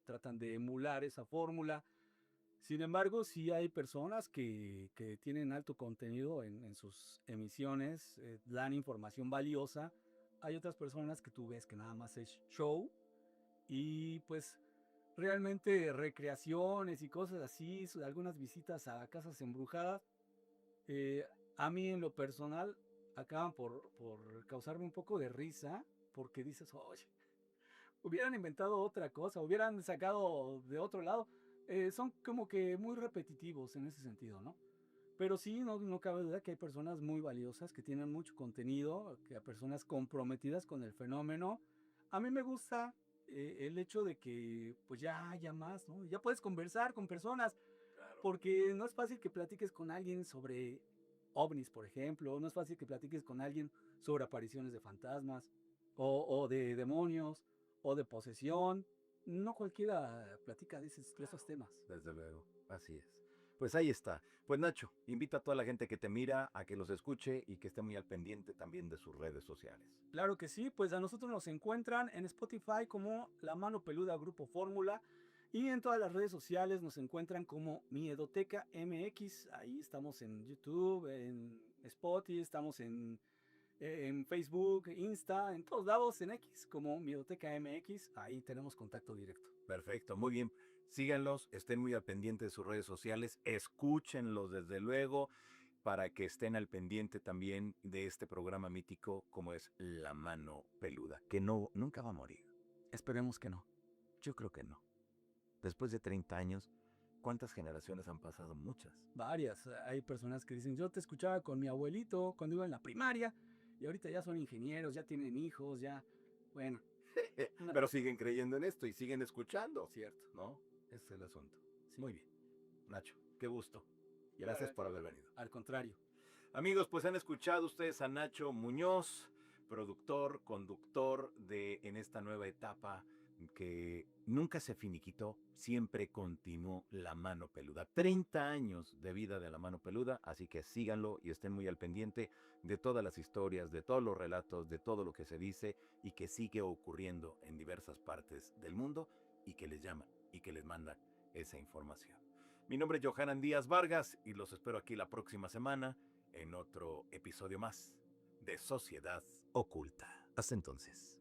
tratan de emular esa fórmula. Sin embargo, sí hay personas que tienen alto contenido en sus emisiones, dan información valiosa. Hay otras personas que tú ves que nada más es show y pues realmente recreaciones y cosas así, algunas visitas a casas embrujadas, eh, a mí en lo personal acaban por causarme un poco de risa porque dices, oye, hubieran inventado otra cosa, hubieran sacado de otro lado. Son como que muy repetitivos en ese sentido, ¿no? Pero sí, no cabe duda que hay personas muy valiosas que tienen mucho contenido, que hay personas comprometidas con el fenómeno. A mí me gusta el hecho de que pues ya haya más, ¿no? Ya puedes conversar con personas, porque no es fácil que platiques con alguien sobre ovnis, por ejemplo, no es fácil que platiques con alguien sobre apariciones de fantasmas o de demonios o de posesión. No cualquiera platica de esos temas. Desde luego, así es. Pues ahí está. Pues Nacho, invita a toda la gente que te mira a que los escuche y que esté muy al pendiente también de sus redes sociales. Claro que sí, pues a nosotros nos encuentran en Spotify como La Mano Peluda Grupo Fórmula y en todas las redes sociales nos encuentran como Miedoteca MX. Ahí estamos en YouTube, en Spotify, estamos en Facebook, Insta, en todos lados, en X como Miedoteca MX. Ahí tenemos contacto directo. Perfecto, muy bien. Síganlos, estén muy al pendiente de sus redes sociales, escúchenlos desde luego para que estén al pendiente también de este programa mítico como es La Mano Peluda, que no, nunca va a morir. Esperemos que no. Yo creo que no. Después de 30 años, ¿cuántas generaciones han pasado? Muchas. Varias. Hay personas que dicen, yo te escuchaba con mi abuelito cuando iba en la primaria y ahorita ya son ingenieros, ya tienen hijos, ya, bueno. No, Pero siguen creyendo en esto y siguen escuchando, cierto. ¿no? Ese es el asunto. Sí. Muy bien. Nacho, qué gusto. Gracias por haber venido. Al contrario. Amigos, pues han escuchado ustedes a Nacho Muñoz, productor, conductor de en esta nueva etapa que nunca se finiquitó, siempre continuó La Mano Peluda. 30 años de vida de La Mano Peluda, así que síganlo y estén muy al pendiente de todas las historias, de todos los relatos, de todo lo que se dice y que sigue ocurriendo en diversas partes del mundo y que les llaman y que les mandan esa información. Mi nombre es Johanan Díaz Vargas y los espero aquí la próxima semana en otro episodio más de Sociedad Oculta. Hasta entonces.